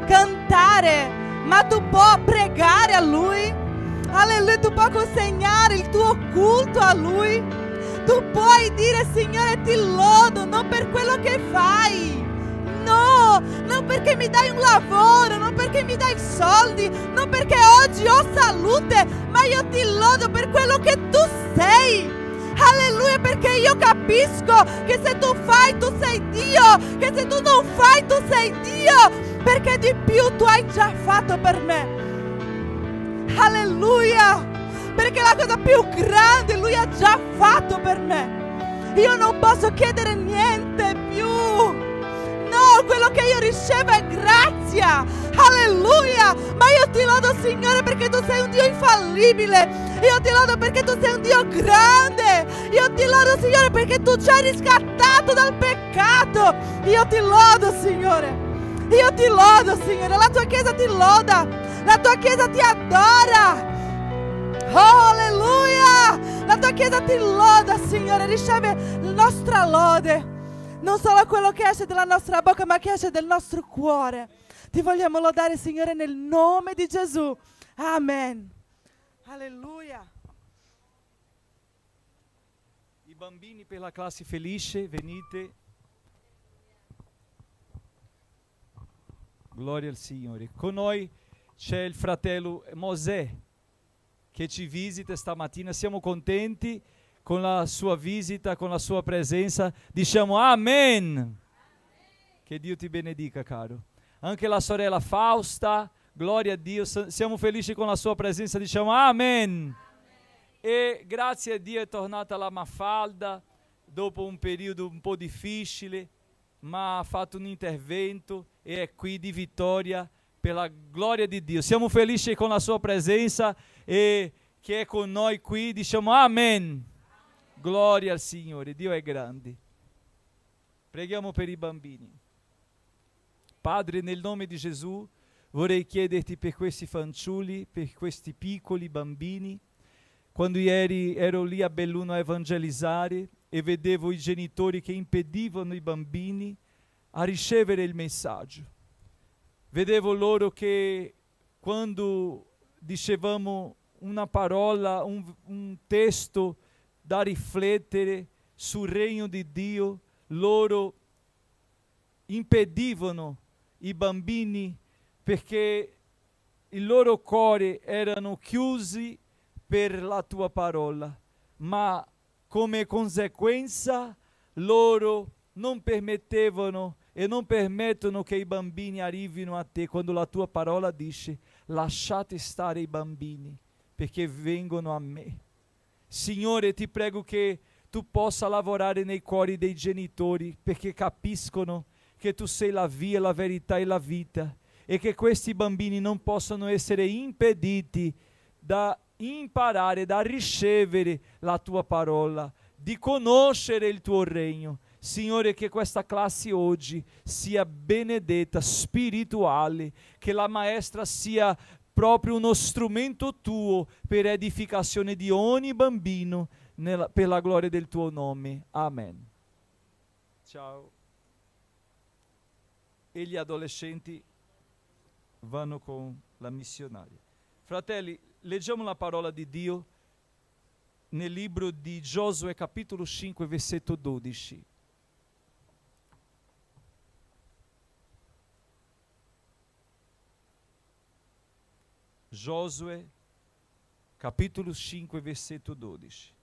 cantare, ma tu puoi pregare a Lui. Alleluia, tu puoi consegnare il tuo culto a Lui. Tu puoi dire: Signore, ti lodo non per quello che fai, no, non perché mi dai un lavoro, non perché mi dai soldi, non perché oggi ho salute, ma io ti lodo per quello che tu sei. Alleluia, perché io capisco che se tu fai, tu sei Dio, che se tu non fai, tu sei Dio, perché di più tu hai già fatto per me. Alleluia, perché la cosa più grande Lui ha già fatto per me. Io non posso chiedere niente più. No, quello che io ricevo è grazia. Alleluia, ma io ti lodo Signore perché tu sei un Dio infallibile. Io ti lodo perché tu sei un Dio grande. Io ti lodo Signore perché tu ci hai riscattato dal peccato. Io ti lodo Signore. Io ti lodo Signore. La tua Chiesa ti loda. La tua Chiesa ti adora. Oh, alleluia. La tua Chiesa ti loda Signore. Riceve la nostra lode. Non solo quello che esce dalla nostra bocca, ma che esce dal nostro cuore. Ti vogliamo lodare Signore nel nome di Gesù. Amen. Alleluia. I bambini per la classe felice, venite. Gloria al Signore. Con noi c'è il fratello Mosè che ci visita stamattina. Siamo contenti con la sua visita, con la sua presenza. Diciamo Amen. Che Dio ti benedica, caro. Anche la sorella Fausta, gloria a Dio. Siamo felici con la sua presenza. Diciamo Amen. E grazie a Dio è tornata la Mafalda dopo un periodo un po' difficile, ma ha fatto un intervento e è qui di vittoria per la gloria di Dio. Siamo felici con la sua presenza e che è con noi qui. Diciamo Amen. Gloria al Signore, Dio è grande. Preghiamo per i bambini. Padre, nel nome di Gesù vorrei chiederti per questi fanciulli, per questi piccoli bambini. Quando ieri ero lì a Belluno a evangelizzare e vedevo i genitori che impedivano i bambini a ricevere il messaggio. Vedevo loro che quando dicevamo una parola, un testo da riflettere sul regno di Dio, loro impedivano i bambini perché il loro cuore erano chiusi per la tua parola, ma come conseguenza loro non permettevano e non permettono che i bambini arrivino a te quando la tua parola dice lasciate stare i bambini perché vengono a me. Signore, ti prego che tu possa lavorare nei cuori dei genitori perché capiscono che tu sei la via, la verità e la vita e che questi bambini non possano essere impediti da imparare, da ricevere la tua parola, di conoscere il tuo regno. Signore, che questa classe oggi sia benedetta, spirituale, che la maestra sia proprio uno strumento tuo per edificazione di ogni bambino, per la gloria del tuo nome. Amen. Ciao. E gli adolescenti vanno con la missionaria. Fratelli, leggiamo la parola di Dio nel libro di Giosuè capitolo 5 versetto 12. Giosuè capitolo 5 versetto 12.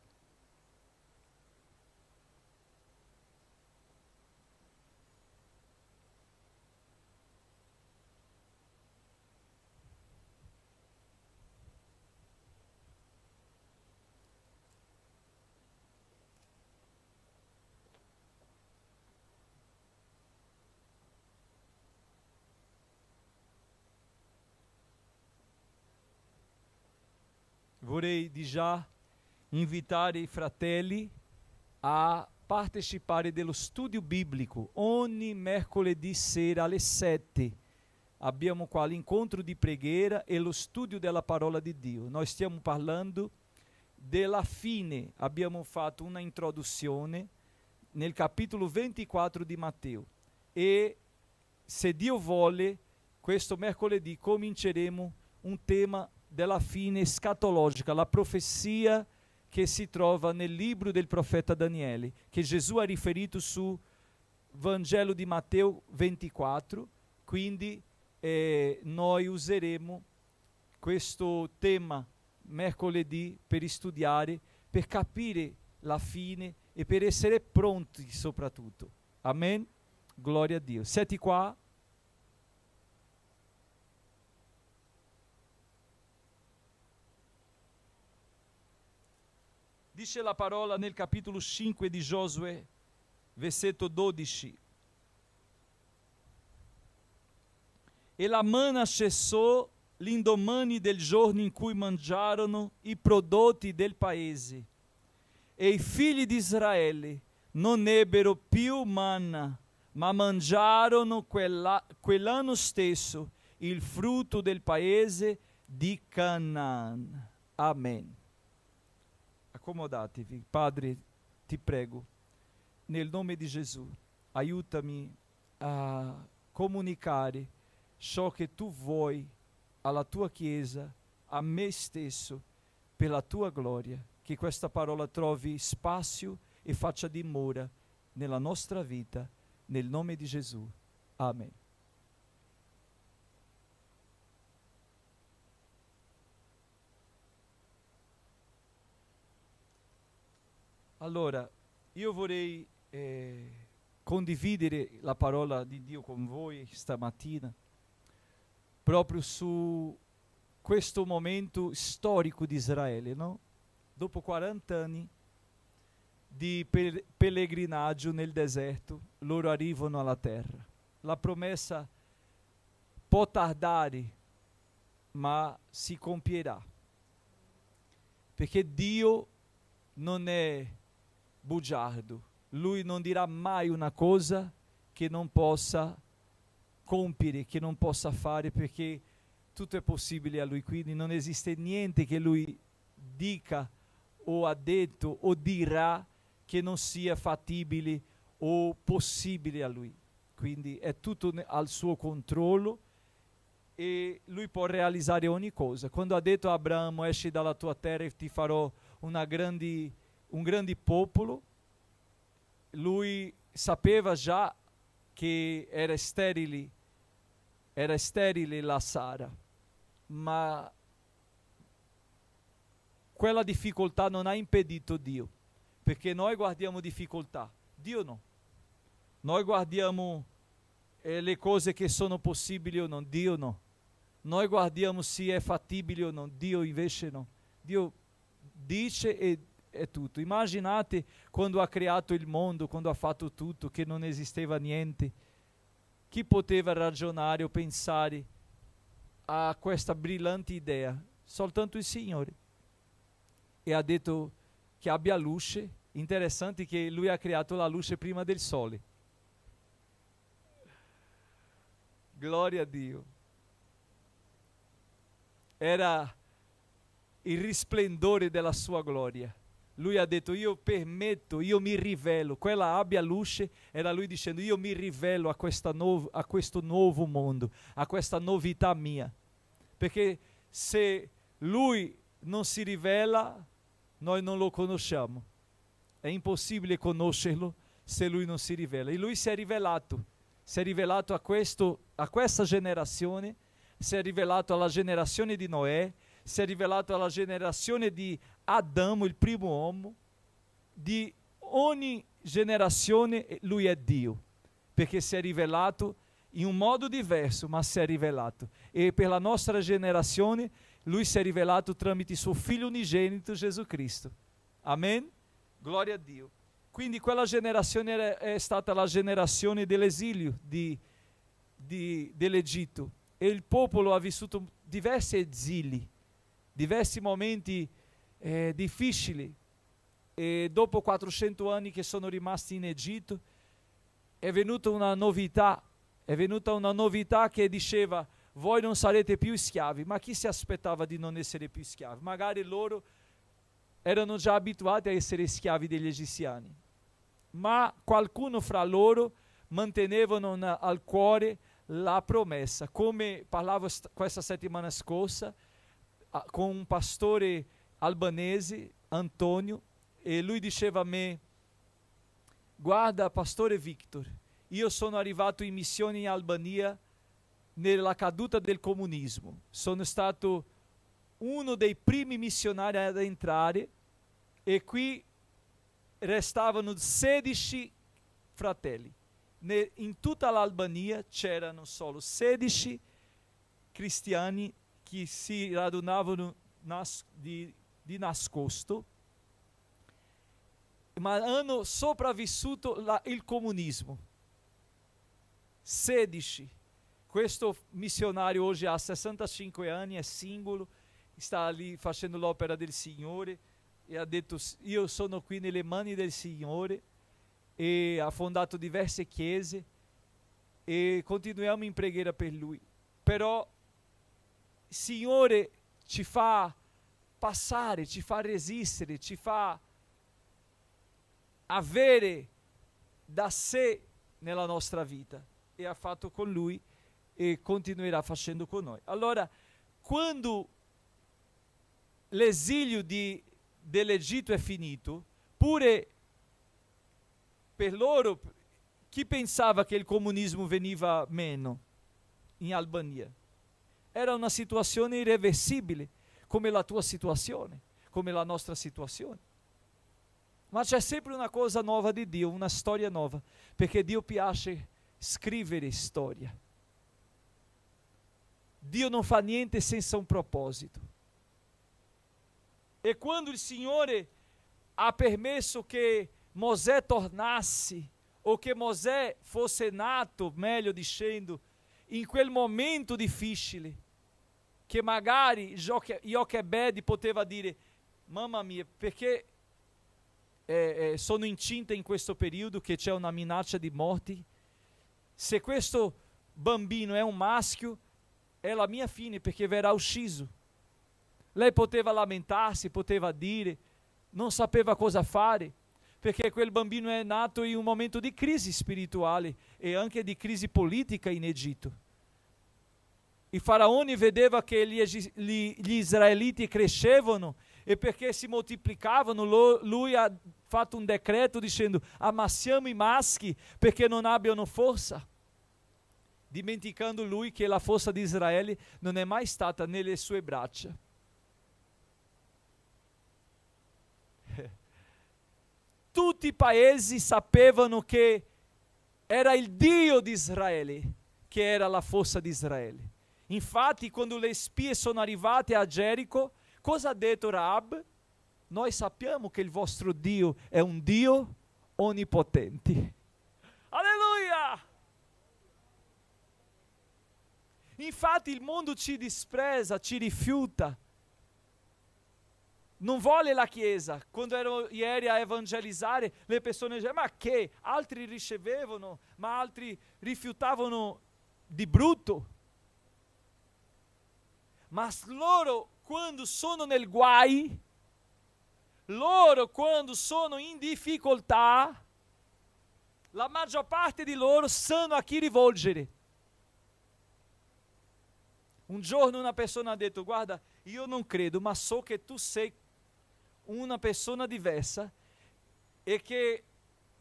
Vorrei di già invitare i fratelli a partecipare dello studio biblico. Ogni mercoledì sera alle 7 abbiamo qua l'incontro di preghiera e lo studio della parola di Dio. Noi stiamo parlando della fine. Abbiamo fatto una introduzione nel capitolo 24 di Matteo e se Dio vuole questo mercoledì cominceremo un tema della fine escatologica, la profezia che si trova nel libro del profeta Daniele, che Gesù ha riferito su Vangelo di Matteo 24, quindi noi useremo questo tema mercoledì per studiare, per capire la fine e per essere pronti soprattutto. Amen? Gloria a Dio. Siete qua? Dice la parola nel capitolo 5 di Giosuè, versetto 12. E la manna cessò l'indomani del giorno in cui mangiarono i prodotti del paese. E i figli di Israele non ebbero più manna, ma mangiarono quell'anno stesso il frutto del paese di Canaan. Amen. Accomodatevi. Padre, ti prego, nel nome di Gesù, aiutami a comunicare ciò che tu vuoi alla tua Chiesa, a me stesso, per la tua gloria, che questa parola trovi spazio e faccia dimora nella nostra vita, nel nome di Gesù. Amen. Allora, io vorrei condividere la parola di Dio con voi stamattina, proprio su questo momento storico di Israele, no? Dopo 40 anni di pellegrinaggio nel deserto, loro arrivano alla terra. La promessa può tardare, ma si compierà. Perché Dio non è bugiardo, Lui non dirà mai una cosa che non possa compiere, che non possa fare, perché tutto è possibile a Lui, quindi non esiste niente che Lui dica o ha detto o dirà che non sia fattibile o possibile a Lui. Quindi è tutto al suo controllo e Lui può realizzare ogni cosa. Quando ha detto a Abramo: esci dalla tua terra e ti farò un grande popolo, Lui sapeva già che era sterile la Sara, ma quella difficoltà non ha impedito Dio, perché noi guardiamo difficoltà, Dio no. Noi guardiamo le cose che sono possibili o non, Dio no. Noi guardiamo se è fattibile o no, Dio invece no. Dio dice e è tutto. Immaginate quando ha creato il mondo, quando ha fatto tutto, che non esisteva niente. Chi poteva ragionare o pensare a questa brillante idea? Soltanto il Signore. E ha detto che abbia luce. Interessante che lui ha creato la luce prima del sole. Gloria a Dio. Era il risplendore della sua gloria. Lui ha detto: io permetto, io mi rivelo. Quella abbia luce era lui dicendo: io mi rivelo a questo nuovo mondo, a questa novità mia. Perché se lui non si rivela, noi non lo conosciamo. È impossibile conoscerlo se lui non si rivela. E lui si è rivelato a questa generazione, si è rivelato alla generazione di Noè, si è rivelato alla generazione di Adamo, il primo uomo. Di ogni generazione lui è Dio, perché si è rivelato in un modo diverso, ma si è rivelato. E per la nostra generazione lui si è rivelato tramite suo figlio unigenito Gesù Cristo. Amen? Gloria a Dio. Quindi quella generazione è stata la generazione dell'esilio dell'Egitto, e il popolo ha vissuto diversi esili, diversi momenti difficili, e dopo 400 anni che sono rimasti in Egitto è venuta una novità che diceva: voi non sarete più schiavi. Ma chi si aspettava di non essere più schiavi? Magari loro erano già abituati a essere schiavi degli egiziani, ma qualcuno fra loro mantenevano al cuore la promessa. Come parlavo questa settimana scorsa con un pastore albanese, Antonio, e lui diceva a me: guarda, pastore Victor, io sono arrivato in missione in Albania nella caduta del comunismo, sono stato uno dei primi missionari ad entrare, e qui restavano 16 fratelli. In tutta l'Albania c'erano solo 16 cristiani che si radunavano di nascosto, ma hanno sopravvissuto il comunismo. 16. Questo missionario oggi ha 65 anni, è singolo, sta lì facendo l'opera del Signore, e ha detto: io sono qui nelle mani del Signore, e ha fondato diverse chiese, e continuiamo in preghiera per lui. Però il Signore ci fa passare, ci fa resistere, ci fa avere da sé nella nostra vita, e ha fatto con lui e continuerà facendo con noi. Allora, quando l'esilio dell'Egitto è finito, pure per loro, chi pensava che il comunismo veniva meno in Albania? Era una situazione irreversibile, come la tua situazione, come la nostra situazione. Ma c'è sempre una cosa nuova di Dio, una storia nuova, perché Dio piace scrivere storia. Dio non fa niente senza un proposito. E quando il Signore ha permesso che Mosè tornasse, o che Mosè fosse nato, meglio dicendo, in quel momento difficile, che magari Jochebed poteva dire: mamma mia, perché sono incinta in questo periodo che c'è una minaccia di morte? Se questo bambino è un maschio, è la mia fine, perché verrà ucciso. Lei poteva lamentarsi, poteva dire, non sapeva cosa fare, perché quel bambino è nato in un momento di crisi spirituale e anche di crisi politica in Egitto. Il faraone vedeva che gli israeliti crescevano, e perché si moltiplicavano, lui ha fatto un decreto dicendo: ammassiamo i maschi perché non abbiano forza, dimenticando lui che la forza di Israele non è mai stata nelle sue braccia. Tutti i paesi sapevano che era il Dio di Israele che era la forza di Israele. Infatti, quando le spie sono arrivate a Gerico, cosa ha detto Raab? Noi sappiamo che il vostro Dio è un Dio onnipotente. Alleluia! Infatti il mondo ci disprezza, ci rifiuta. Non vuole la Chiesa. Quando ero ieri a evangelizzare, le persone dicevano, ma che? Altri ricevevano, ma altri rifiutavano di brutto. Ma loro, quando sono nel guai, loro quando sono in difficoltà, la maggior parte di loro sanno a chi rivolgere. Un giorno una persona ha detto, guarda, io non credo, ma so che tu sei una persona diversa e che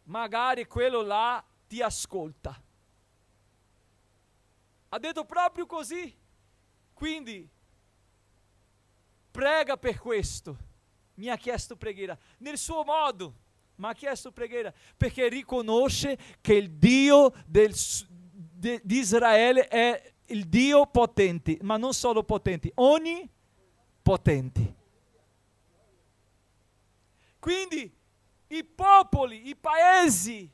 magari quello là ti ascolta. Ha detto proprio così. Quindi prega per questo. Mi ha chiesto preghiera nel suo modo, ma ha chiesto preghiera perché riconosce che il Dio di Israele è il Dio potente, ma non solo potente, onnipotente. Quindi i popoli, i paesi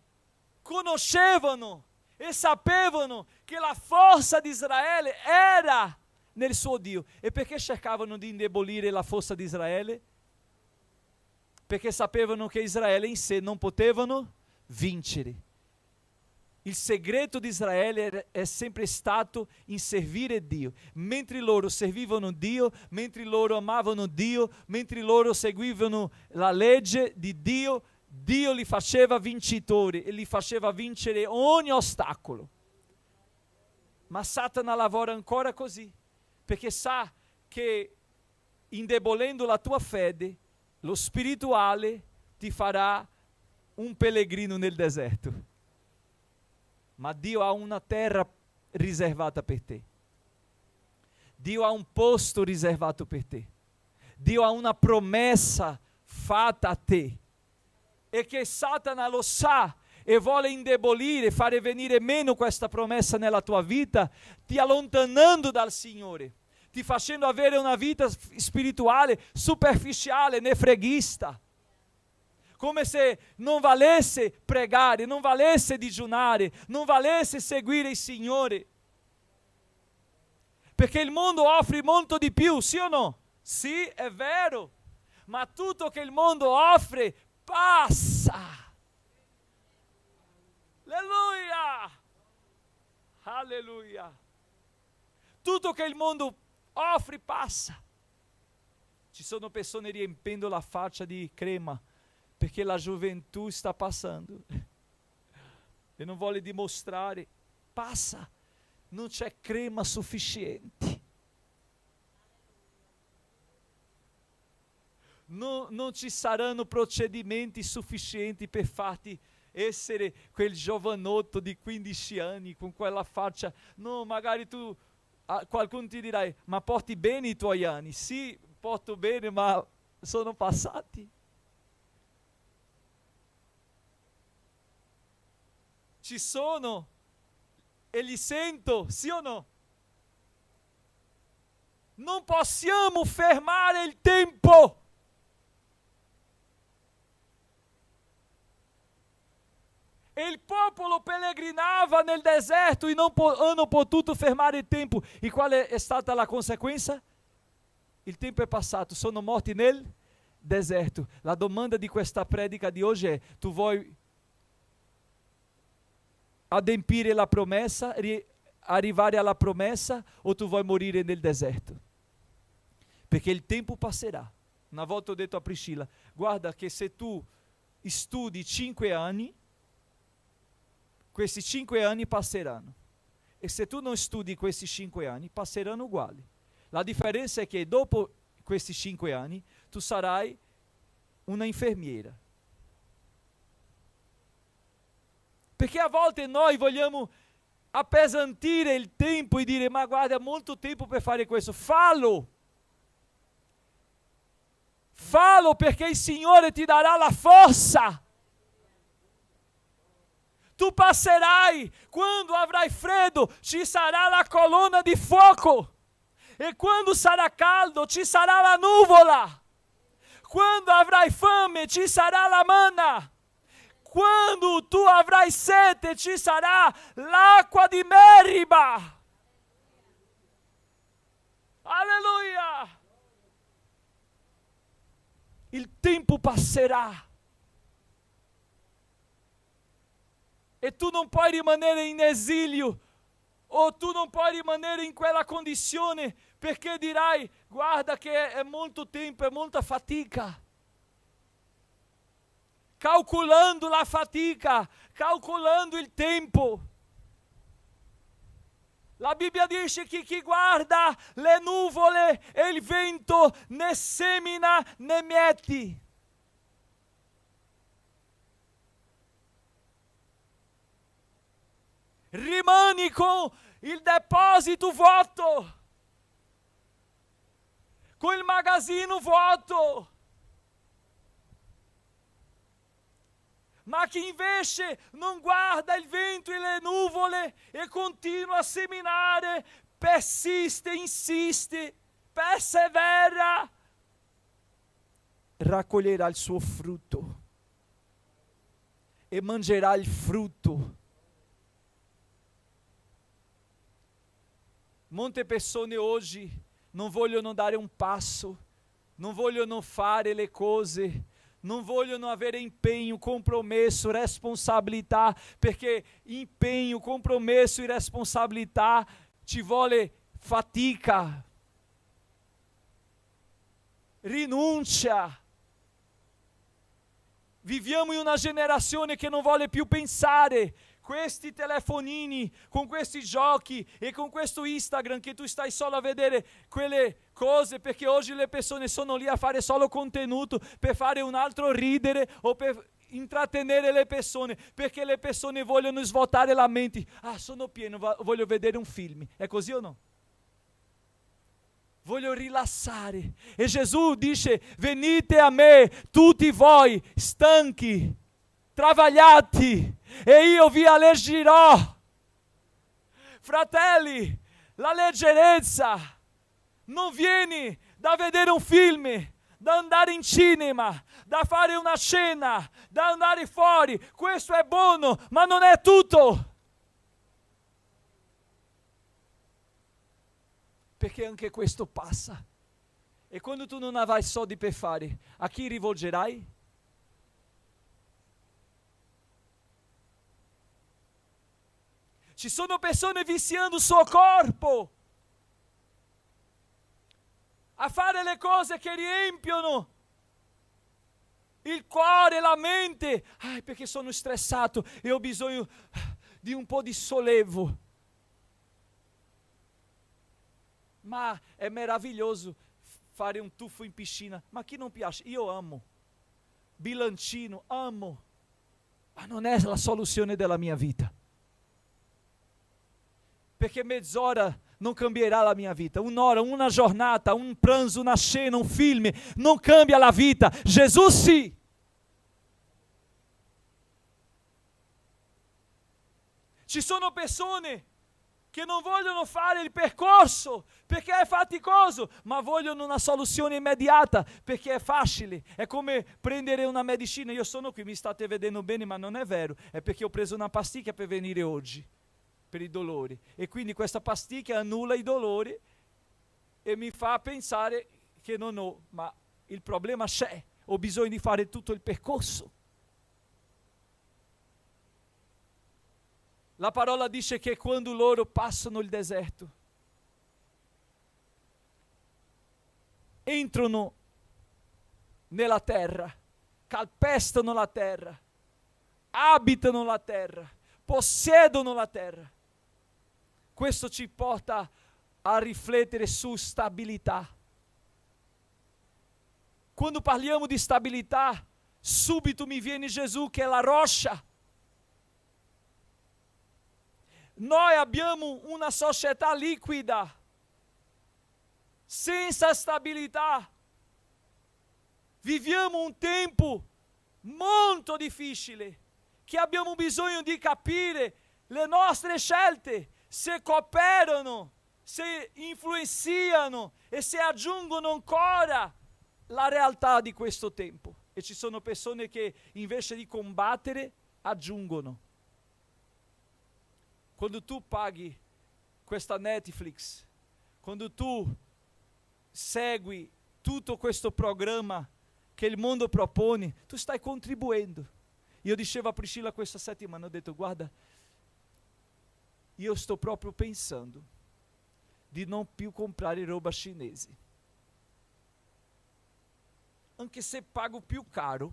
conoscevano e sapevano che la forza di Israele era nel suo Dio. E perché cercavano di indebolire la forza di Israele? Perché sapevano che Israele in sé non potevano vincere. Il segreto di Israele è sempre stato in servire Dio. Mentre loro servivano Dio, mentre loro amavano Dio, mentre loro seguivano la legge di Dio, Dio li faceva vincitori e li faceva vincere ogni ostacolo. Ma Satana lavora ancora così, perché sa che indebolendo la tua fede, lo spirituale ti farà un pellegrino nel deserto. Ma Dio ha una terra riservata per te. Dio ha un posto riservato per te. Dio ha una promessa fatta a te. E che Satana lo sa e vuole indebolire, fare venire meno questa promessa nella tua vita, ti allontanando dal Signore, ti facendo avere una vita spirituale superficiale, nefreghista. Come se non valesse pregare, non valesse digiunare, non valesse seguire il Signore. Perché il mondo offre molto di più, sì o no? Sì, è vero. Ma tutto che il mondo offre passa. Alleluia! Alleluia! Tutto che il mondo offre passa. Ci sono persone riempendo la faccia di crema perché la gioventù sta passando e non vuole dimostrare, passa, non c'è crema sufficiente, non ci saranno procedimenti sufficienti per farti essere quel giovanotto di 15 anni con quella faccia. No, magari tu, qualcuno ti dirà, ma porti bene i tuoi anni? Sì, porto bene, ma sono passati. Ci sono e li sento, sì o no? Non possiamo fermare il tempo. E il popolo pellegrinava nel deserto e non hanno potuto fermare il tempo. E qual è stata la conseguenza? Il tempo è passato, sono morti nel deserto. La domanda di questa predica di oggi è: tu vuoi adempiere la promessa, arrivare alla promessa, o tu vuoi morire nel deserto? Perché il tempo passerà. Una volta ho detto a Priscilla, guarda che se tu studi 5 anni, questi 5 anni passeranno. E se tu non studi questi 5 anni, passeranno uguali. La differenza è che dopo questi 5 anni, tu sarai una infermiera. Perché a volte noi vogliamo appesantire il tempo e dire, ma guarda, molto tempo per fare questo. Fallo! Fallo, perché il Signore ti darà la forza. Tu passerai, quando avrai freddo, ci sarà la colonna di fuoco. E quando sarà caldo, ci sarà la nuvola. Quando avrai fame, ci sarà la manna. Quando tu avrai sete, ci sarà l'acqua di Meriba. Alleluia! Il tempo passerà. E tu non puoi rimanere in esilio, o tu non puoi rimanere in quella condizione, perché dirai, guarda che è molto tempo, è molta fatica. Calcolando la fatica, calcolando il tempo. La Bibbia dice che chi guarda le nuvole e il vento né semina né mieti. Rimani con il deposito vuoto, con il magazzino vuoto. Ma chi invece non guarda il vento e le nuvole e continua a seminare, persiste, insiste, persevera, raccoglierà il suo frutto e mangerà il frutto. Molte persone oggi non vogliono dare un passo, non vogliono fare le cose, non vogliono avere impegno, compromesso, responsabilità, perché impegno, compromesso e responsabilità ci vuole fatica, rinuncia. Viviamo in una generazione che non vuole più pensare. Questi telefonini, con questi giochi e con questo Instagram che tu stai solo a vedere quelle cose, perché oggi le persone sono lì a fare solo contenuto per fare un altro ridere o per intrattenere le persone, perché le persone vogliono svuotare la mente. Ah, sono pieno, voglio vedere un film. È così o no? Voglio rilassare. E Gesù dice, venite a me tutti voi stanchi, travagliati, e io vi alleggerò. Fratelli, la leggerezza non viene da vedere un film, da andare in cinema, da fare una cena, da andare fuori. Questo è buono, ma non è tutto. Perché anche questo passa. E quando tu non avrai soldi per fare, a chi rivolgerai? Ci sono persone viziando il suo corpo a fare le cose che riempiono il cuore, la mente. Ah, perché sono stressato e ho bisogno di un po' di sollevo. Ma è meraviglioso fare un tuffo in piscina. Ma chi non piace? Io amo. Bilancino, amo. Ma non è la soluzione della mia vita. Perché mezz'ora non cambierà la mia vita. Un'ora, una giornata, un pranzo, una cena, un film non cambia la vita. Gesù sì. Ci sono persone che non vogliono fare il percorso perché è faticoso, ma vogliono una soluzione immediata perché è facile. È come prendere una medicina. Io sono qui, mi state vedendo bene, ma non è vero. È perché ho preso una pasticca per venire oggi, per i dolori. E quindi questa pasticca annulla i dolori e mi fa pensare che non ho, ma il problema c'è. Ho bisogno di fare tutto il percorso. La parola dice che quando loro passano il deserto, entrano nella terra, calpestano la terra, abitano la terra, possiedono la terra. Questo ci porta a riflettere su stabilità. Quando parliamo di stabilità, subito mi viene Gesù che è la roccia. Noi abbiamo una società liquida, senza stabilità. Viviamo un tempo molto difficile, che abbiamo bisogno di capire le nostre scelte, se cooperano, se influenzano e se aggiungono ancora la realtà di questo tempo. E ci sono persone che invece di combattere, aggiungono. Quando tu paghi questa Netflix, quando tu segui tutto questo programma che il mondo propone, tu stai contribuendo. Io dicevo a Priscilla questa settimana, ho detto, guarda, io sto proprio pensando di non più comprare roba cinese. Anche se pago più caro,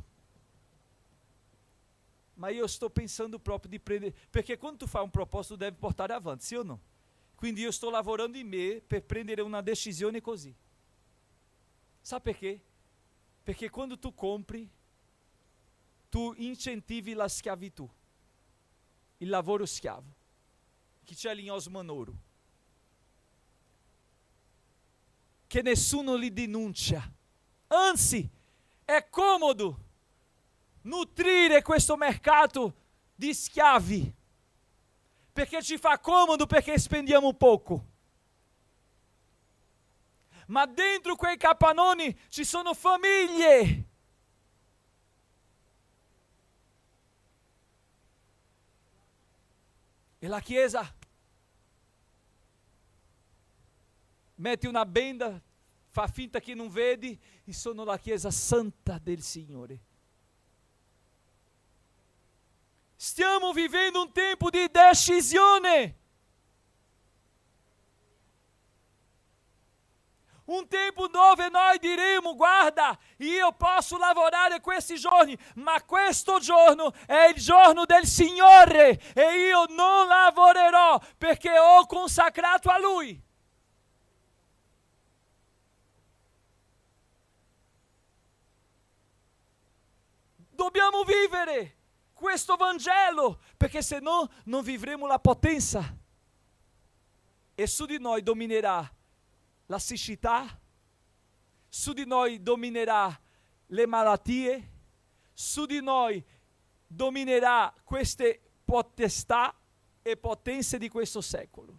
ma io sto pensando proprio di prendere, perché quando tu fai un proposito devi portare avanti, sì o no? Quindi io sto lavorando in me per prendere una decisione così. Sa perché? Perché quando tu compri, tu incentivi la schiavitù, il lavoro schiavo, che c'è lì in Osmanoro, che nessuno li denuncia. Anzi, è comodo nutrire questo mercato di schiavi, perché ci fa comodo, perché spendiamo poco. Ma dentro quei capannoni ci sono famiglie. E la Chiesa mette una benda, fa finta che non vedi, e sono la Chiesa santa del Signore. Stiamo vivendo un tempo di decisione. Un tempo dove noi diremo, guarda, io posso lavorare questi giorni, ma questo giorno è il giorno del Signore e io non lavorerò perché ho consacrato a Lui. Dobbiamo vivere questo Vangelo, perché se no non vivremo la potenza. E su di noi dominerà la siccità, su di noi dominerà le malattie, su di noi dominerà queste potestà e potenze di questo secolo.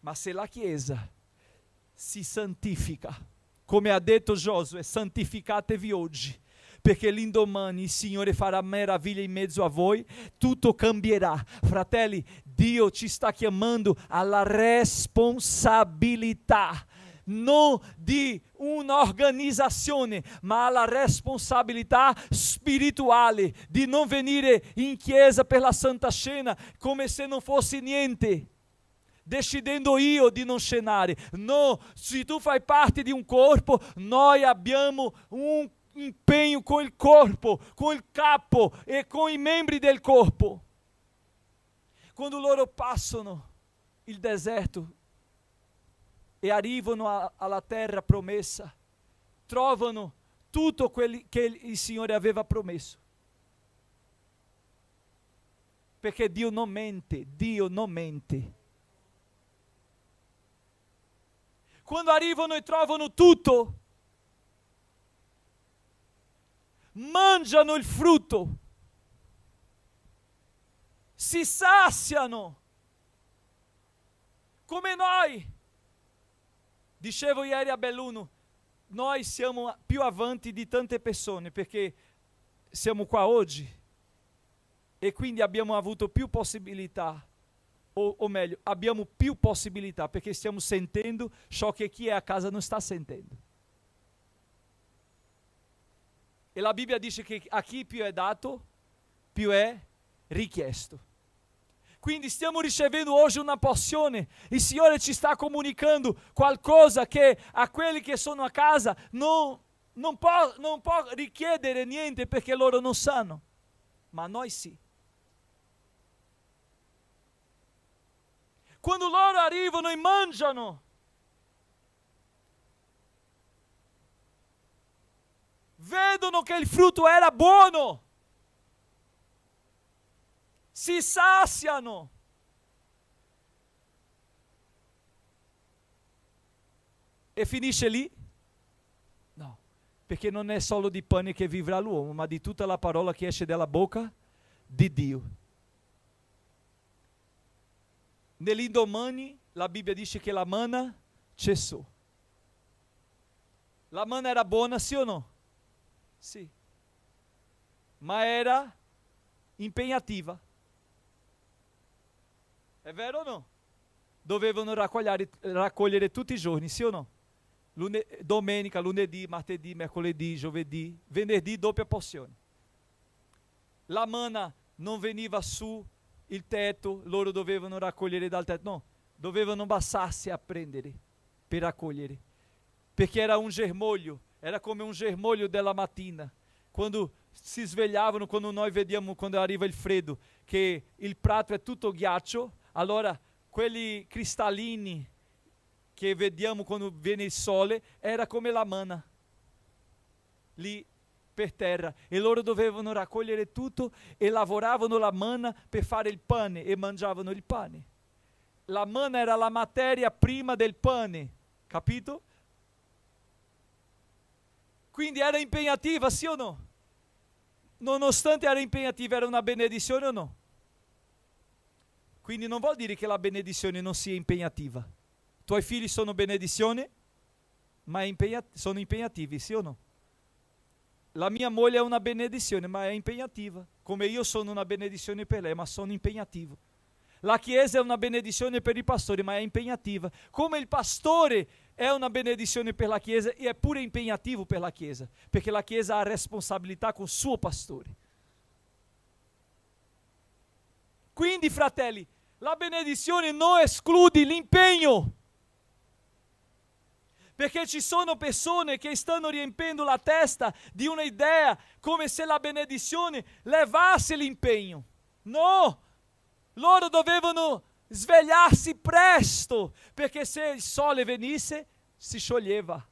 Ma se la Chiesa si santifica, come ha detto Giosuè, santificatevi oggi, perché l'indomani il Signore farà meraviglie in mezzo a voi, tutto cambierà. Fratelli, Dio ci sta chiamando alla responsabilità, non di un'organizzazione, ma alla responsabilità spirituale, di non venire in chiesa per la Santa Cena come se non fosse niente, decidendo io di non cenare. No, se tu fai parte di un corpo, noi abbiamo un impegno con il corpo, con il capo e con i membri del corpo. Quando loro passano il deserto e arrivano alla terra promessa, trovano tutto quello che il Signore aveva promesso. Perché Dio non mente, Dio non mente. Quando arrivano e trovano tutto, mangiano il frutto, si saziano, come noi. Dicevo ieri a Belluno, noi siamo più avanti di tante persone, perché siamo qua oggi e quindi abbiamo avuto più possibilità, o meglio, abbiamo più possibilità perché stiamo sentendo ciò che chi è a casa non sta sentendo. E la Bibbia dice che a chi più è dato, più è richiesto. Quindi stiamo ricevendo oggi una porzione. Il Signore ci sta comunicando qualcosa che a quelli che sono a casa non può richiedere niente, perché loro non sanno. Ma noi sì. Quando loro arrivano e mangiano, vedono che il frutto era buono, si saziano. E finisce lì? No, perché non è solo di pane che vivrà l'uomo, ma di tutta la parola che esce dalla bocca di Dio. Nell'indomani la Bibbia dice che la manna cessò. La manna era buona, sì o no? Sì, ma era impegnativa. È vero o no? dovevano raccogliere tutti i giorni, sì o no? Domenica, lunedì, martedì, mercoledì, giovedì, venerdì doppia porzione. La manna non veniva su il tetto, loro dovevano raccogliere dal tetto, no, dovevano abbassarsi a prendere per raccogliere, perché era un germoglio, era come un germoglio della mattina, quando si svegliavano, quando noi vediamo, quando arriva il freddo, che il prato è tutto ghiaccio, allora quelli cristallini che vediamo quando viene il sole, era come la manna, lì per terra, e loro dovevano raccogliere tutto e lavoravano la manna per fare il pane e mangiavano il pane. La manna era la materia prima del pane, capito? Quindi era impegnativa, sì o no? Nonostante era impegnativa, era una benedizione o no? Quindi non vuol dire che la benedizione non sia impegnativa. I tuoi figli sono benedizione, ma sono impegnativi, sì o no? La mia moglie è una benedizione, ma è impegnativa. Come io sono una benedizione per lei, ma sono impegnativo. La Chiesa è una benedizione per i pastori, ma è impegnativa. Come il pastore è una benedizione per la Chiesa e è pure impegnativo per la Chiesa, perché la Chiesa ha responsabilità con il suo pastore. Quindi, fratelli, la benedizione non esclude l'impegno. Perché ci sono persone che stanno riempendo la testa di un'idea come se la benedizione levasse l'impegno. No! Loro dovevano svegliarsi presto, perché se il sole venisse si scioglieva.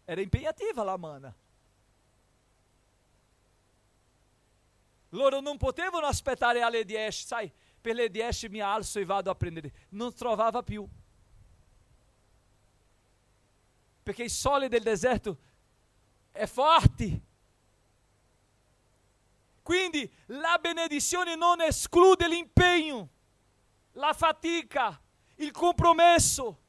Era impegnativa la manna. Loro non potevano aspettare alle 10, sai, per le 10 mi alzo e vado a prendere. Non trovava più. Perché il sole del deserto è forte. Quindi la benedizione non esclude l'impegno, la fatica, il compromesso.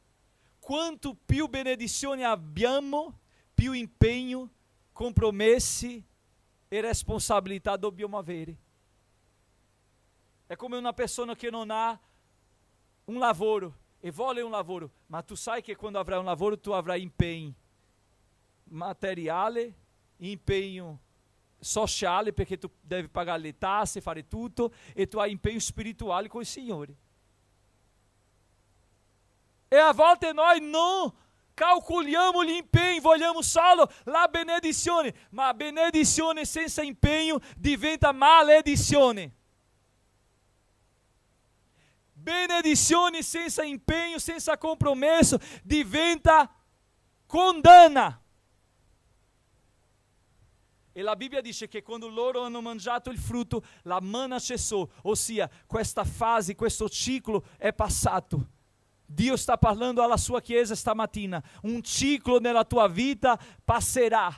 Quanto più benedizione abbiamo, più impegno, compromessi e responsabilità dobbiamo avere. È come una persona che non ha un lavoro e vuole un lavoro, ma tu sai che quando avrai un lavoro tu avrai impegno materiale, impegno sociale, perché tu devi pagare le tasse, fare tutto, e tu hai impegno spirituale con il Signore. E a volte noi non calcoliamo gli impegni, vogliamo solo la benedizione, ma benedizione senza impegno diventa maledizione. Benedizione senza impegno, senza compromesso, diventa condanna. E la Bibbia dice che quando loro hanno mangiato il frutto, la manna cessò, ossia questa fase, questo ciclo è passato. Dio sta parlando alla sua Chiesa stamattina, un ciclo nella tua vita passerà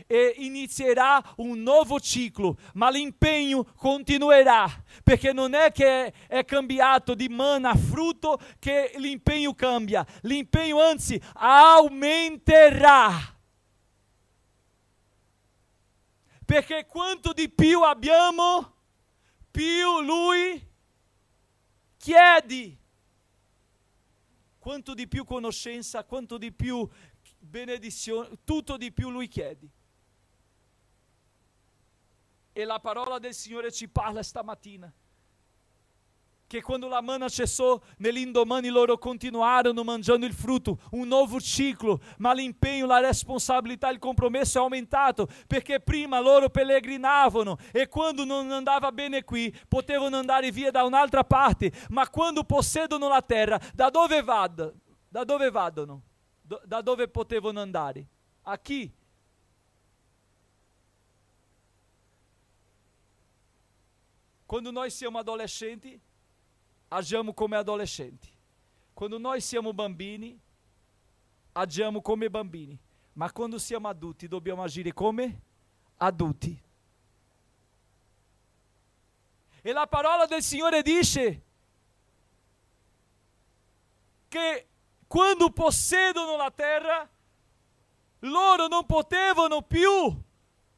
e inizierà un nuovo ciclo, ma l'impegno continuerà, perché non è che è cambiato di manna a frutto che l'impegno cambia, l'impegno anzi aumenterà. Perché quanto di più abbiamo, più Lui chiede. Quanto di più conoscenza, quanto di più benedizione, tutto di più Lui chiede. E la parola del Signore ci parla stamattina, che quando la manna cessò, nell'indomani loro continuarono mangiando il frutto, un nuovo ciclo, ma l'impegno, la responsabilità, il compromesso è aumentato, perché prima loro pellegrinavano e quando non andava bene qui, potevano andare via da un'altra parte, ma quando possiedono la terra, da dove vadano? Da dove potevano andare? A chi? Quando noi siamo adolescenti, agiamo come adolescenti. Quando noi siamo bambini, agiamo come bambini. Ma quando siamo adulti, dobbiamo agire come adulti. E la parola del Signore dice che quando possiedono la terra, loro non potevano più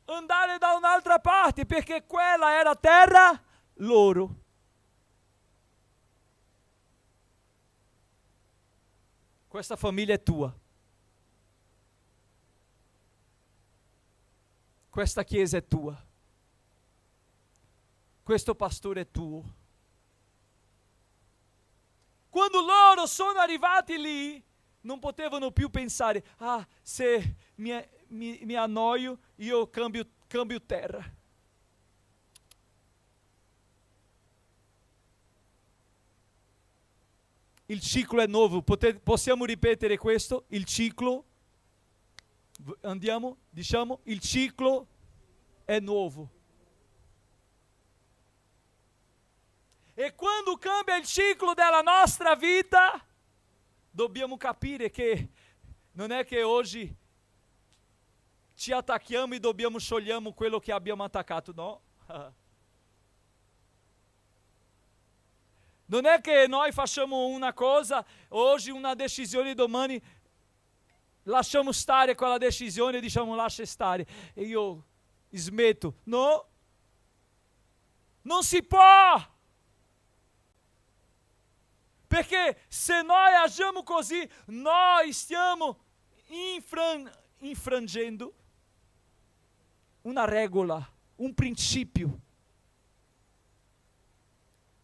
andare da un'altra parte, perché quella era terra loro. Questa famiglia è tua. Questa chiesa è tua. Questo pastore è tuo. Quando loro sono arrivati lì, non potevano più pensare, se mi annoio, io cambio terra. Il ciclo è nuovo, possiamo ripetere questo? Il ciclo, andiamo, diciamo, il ciclo è nuovo. E quando cambia il ciclo della nostra vita, dobbiamo capire che non è che oggi ci attacchiamo e dobbiamo sciogliamo quello che abbiamo attaccato, no. Non è che noi facciamo una cosa, oggi una decisione, domani lasciamo stare quella decisione e diciamo lascia stare e io smetto. No, non si può. Perché se noi agiamo così, noi stiamo infrangendo una regola, un principio.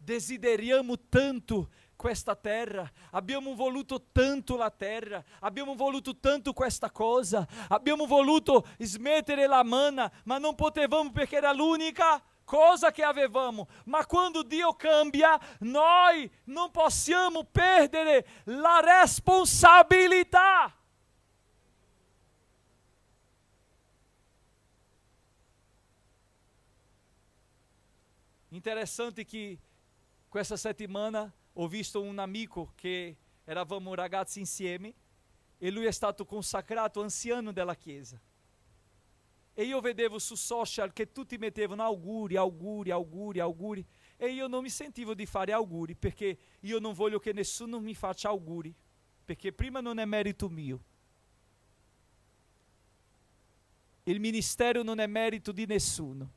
Desideriamo tanto questa terra, abbiamo voluto tanto la terra, abbiamo voluto tanto questa cosa, abbiamo voluto smettere la manna, ma non potevamo perché era l'unica cosa che avevamo. Ma quando Dio cambia, noi non possiamo perdere la responsabilità. Interessante che questa settimana ho visto un amico che eravamo ragazzi insieme e lui è stato consacrato anziano della chiesa. E io vedevo su social che tutti mettevano auguri, auguri, auguri, auguri. E io non mi sentivo di fare auguri perché io non voglio che nessuno mi faccia auguri. Perché prima non è merito mio. Il ministero non è merito di nessuno.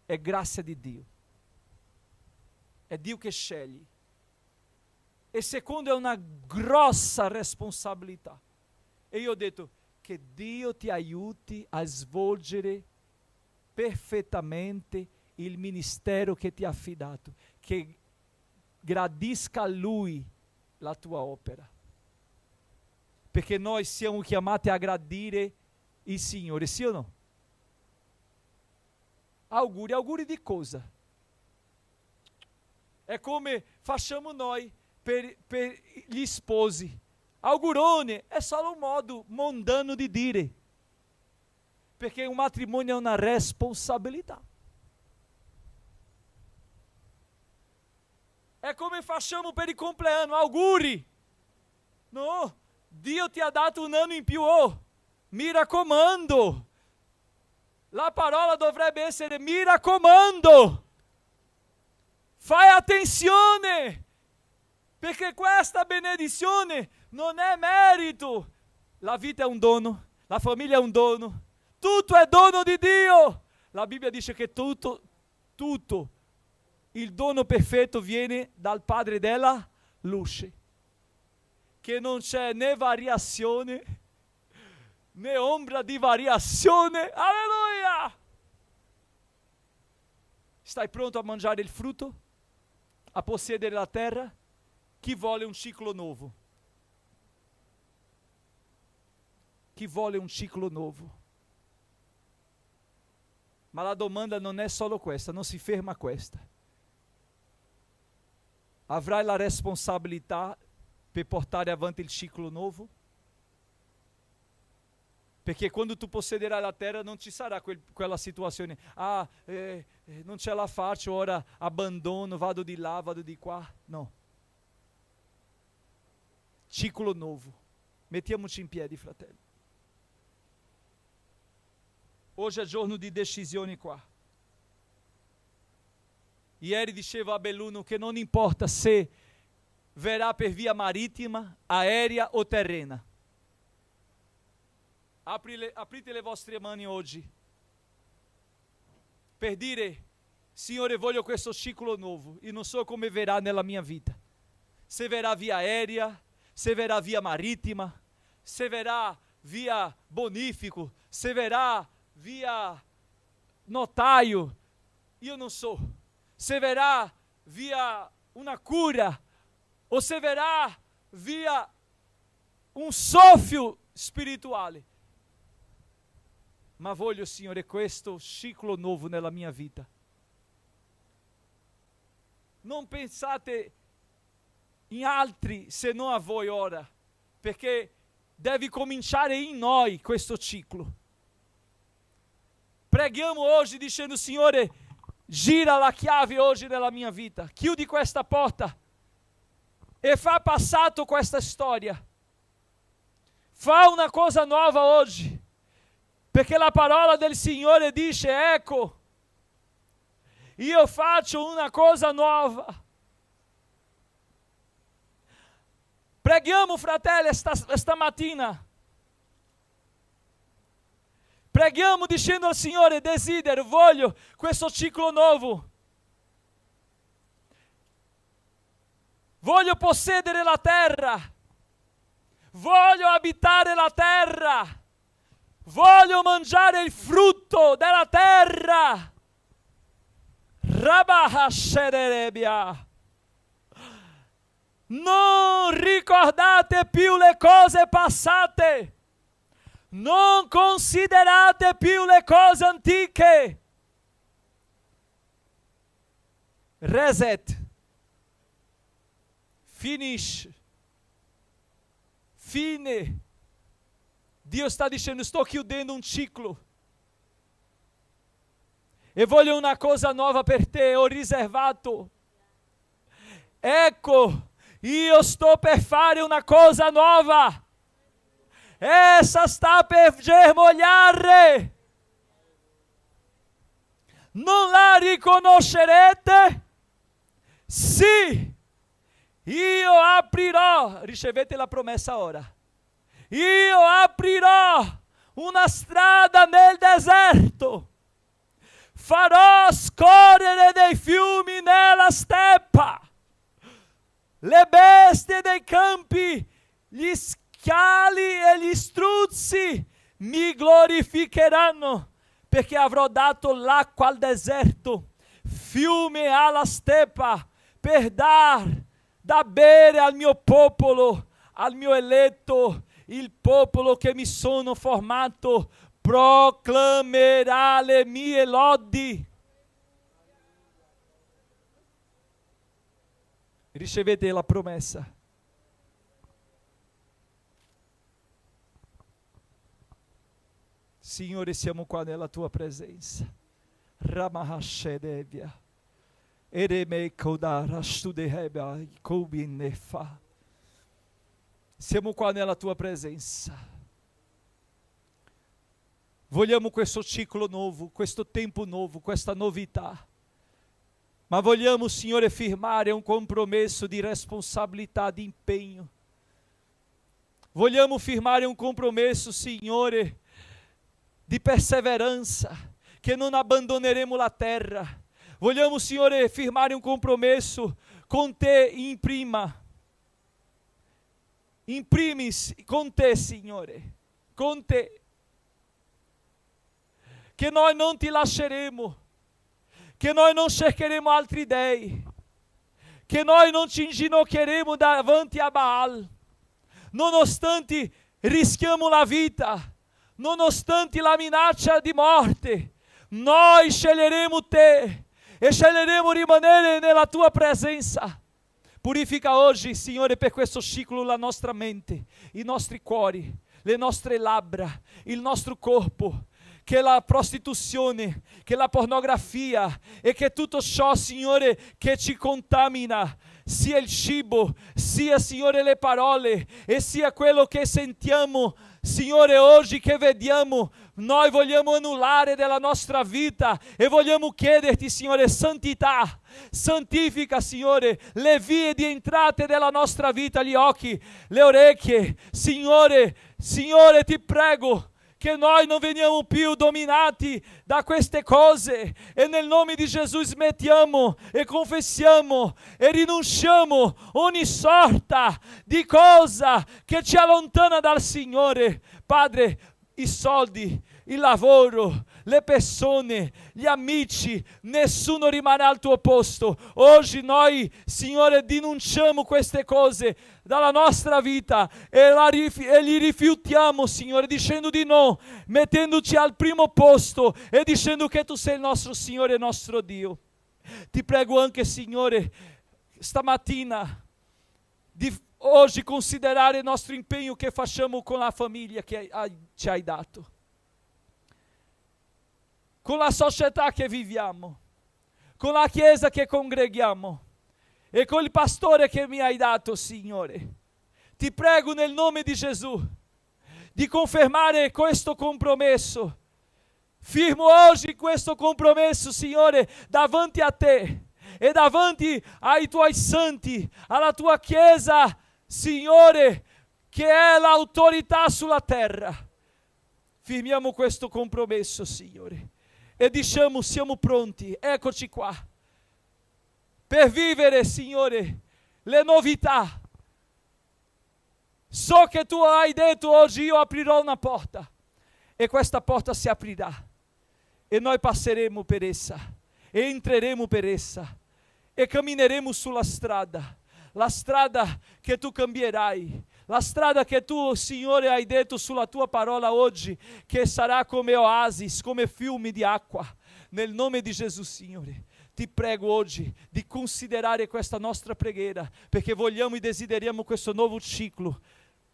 È grazia di Dio. È Dio che sceglie. E secondo è una grossa responsabilità. E io ho detto che Dio ti aiuti a svolgere perfettamente il ministero che ti ha affidato, che gradisca a Lui la tua opera. Perché noi siamo chiamati a gradire il Signore, sì o no? Auguri, auguri di cosa? È come facciamo noi per gli sposi. Augurone è solo un modo mondano di dire. Perché un matrimonio è una responsabilità. È come facciamo per il compleanno, auguri. No, Dio ti ha dato un anno in più, mi raccomando. La parola dovrebbe essere mi raccomando. Fai attenzione, perché questa benedizione non è merito. La vita è un dono, la famiglia è un dono, tutto è dono di Dio. La Bibbia dice che tutto, il dono perfetto viene dal Padre della luce, che non c'è né variazione, né ombra di variazione. Alleluia! Stai pronto a mangiare il frutto? A possedere la terra? Chi vuole un ciclo nuovo? Chi vuole un ciclo nuovo? Ma la domanda non è solo questa, non si ferma a questa. Avrai la responsabilità per portare avanti il ciclo nuovo? Perché quando tu possederai la terra non ci sarà quella situazione, non ce la faccio, ora abbandono, vado di là, vado di qua. No. Ciclo nuovo. Mettiamoci in piedi, fratelli. Oggi è giorno di decisioni qua. Ieri dicevo a Belluno che non importa se verrà per via marittima, aerea o terrena. Aprite le vostre mani oggi per dire: Signore, voglio questo ciclo nuovo e non so come verrà nella mia vita. Se verrà via aerea, se verá via marítima, se verá via bonifico, se verá via notaio, io non so, se verá via una cura, o se verá via un soffio spirituale. Ma voglio, Signore, questo ciclo nuovo nella mia vita. Non pensate in altri se non a voi ora, perché deve cominciare in noi questo ciclo. Preghiamo oggi dicendo: Signore, gira la chiave oggi nella mia vita, chiudi questa porta e fa passato questa storia. Fa una cosa nuova oggi, perché la parola del Signore dice: ecco, io faccio una cosa nuova. Preghiamo, fratelli, stamattina. Preghiamo dicendo al Signore: desidero, voglio questo ciclo nuovo. Voglio possedere la terra. Voglio abitare la terra. Voglio mangiare il frutto della terra. Rabahasherebia. Non ricordate più le cose passate. Non considerate più le cose antiche. Reset. Finish. Fine. Dio sta dicendo: sto chiudendo un ciclo. E voglio una cosa nuova per te, ho riservato. Ecco, io sto per fare una cosa nuova. Essa sta per germogliare. Non la riconoscerete? Sì, io aprirò. Ricevete la promessa ora. Io aprirò una strada nel deserto. Farò scorrere dei fiumi nella steppa. Le bestie dei campi, gli schiali e gli struzzi mi glorificheranno, perché avrò dato l'acqua al deserto, fiume alla steppa, per dar da bere al mio popolo, al mio eletto, il popolo che mi sono formato proclamerà le mie lodi. Ricevete la promessa. Signore, siamo qua nella tua presenza. Ramahashedevia. Ereme kodara studeheba kobinefa. Siamo qua nella tua presenza. Vogliamo questo ciclo nuovo, questo tempo nuovo, questa novità. Ma vogliamo, Signore, firmare un compromesso di responsabilità, di impegno. Vogliamo firmare un compromesso, Signore, di perseveranza, che non abbandoneremo la terra. Vogliamo, Signore, firmare un compromesso con te in prima. In primis, con te, Signore, con te. Che noi non ti lasceremo, che noi non cercheremo altri dei, che noi non ci inginocchieremo davanti a Baal, nonostante rischiamo la vita, nonostante la minaccia di morte, noi sceglieremo te e sceglieremo rimanere nella tua presenza. Purifica oggi, Signore, per questo ciclo la nostra mente, i nostri cuori, le nostre labbra, il nostro corpo, che la prostituzione, che la pornografia e che tutto ciò, Signore, che ci contamina, sia il cibo, sia, Signore, le parole e sia quello che sentiamo, Signore, oggi che vediamo, noi vogliamo annullare della nostra vita e vogliamo chiederti, Signore, santità. Santifica, Signore, le vie di entrate della nostra vita, gli occhi, le orecchie. Signore, ti prego, che noi non veniamo più dominati da queste cose, e nel nome di Gesù smettiamo e confessiamo e rinunciamo ogni sorta di cosa che ci allontana dal Signore. Padre, i soldi, il lavoro, le persone, gli amici, nessuno rimane al tuo posto. Oggi noi, Signore, denunciamo queste cose dalla nostra vita e li rifiutiamo, Signore, dicendo di no, mettendoci al primo posto e dicendo che tu sei il nostro Signore e il nostro Dio. Ti prego anche, Signore, stamattina, di oggi considerare il nostro impegno che facciamo con la famiglia che ci hai dato, con la società che viviamo, con la chiesa che congreghiamo e con il pastore che mi hai dato, Signore. Ti prego nel nome di Gesù di confermare questo compromesso. Firmo oggi questo compromesso, Signore, davanti a te e davanti ai tuoi santi, alla tua chiesa, Signore, che è l'autorità sulla terra. Firmiamo questo compromesso, Signore, e diciamo: siamo pronti, eccoci qua, per vivere, Signore, le novità. So che tu hai detto oggi: io aprirò una porta, e questa porta si aprirà, e noi passeremo per essa, e entreremo per essa, e cammineremo sulla strada, la strada che tu cambierai, la strada che tu, Signore, hai detto sulla tua parola oggi, che sarà come oasi, come fiumi di acqua. Nel nome di Gesù, Signore, ti prego oggi di considerare questa nostra preghiera, perché vogliamo e desideriamo questo nuovo ciclo,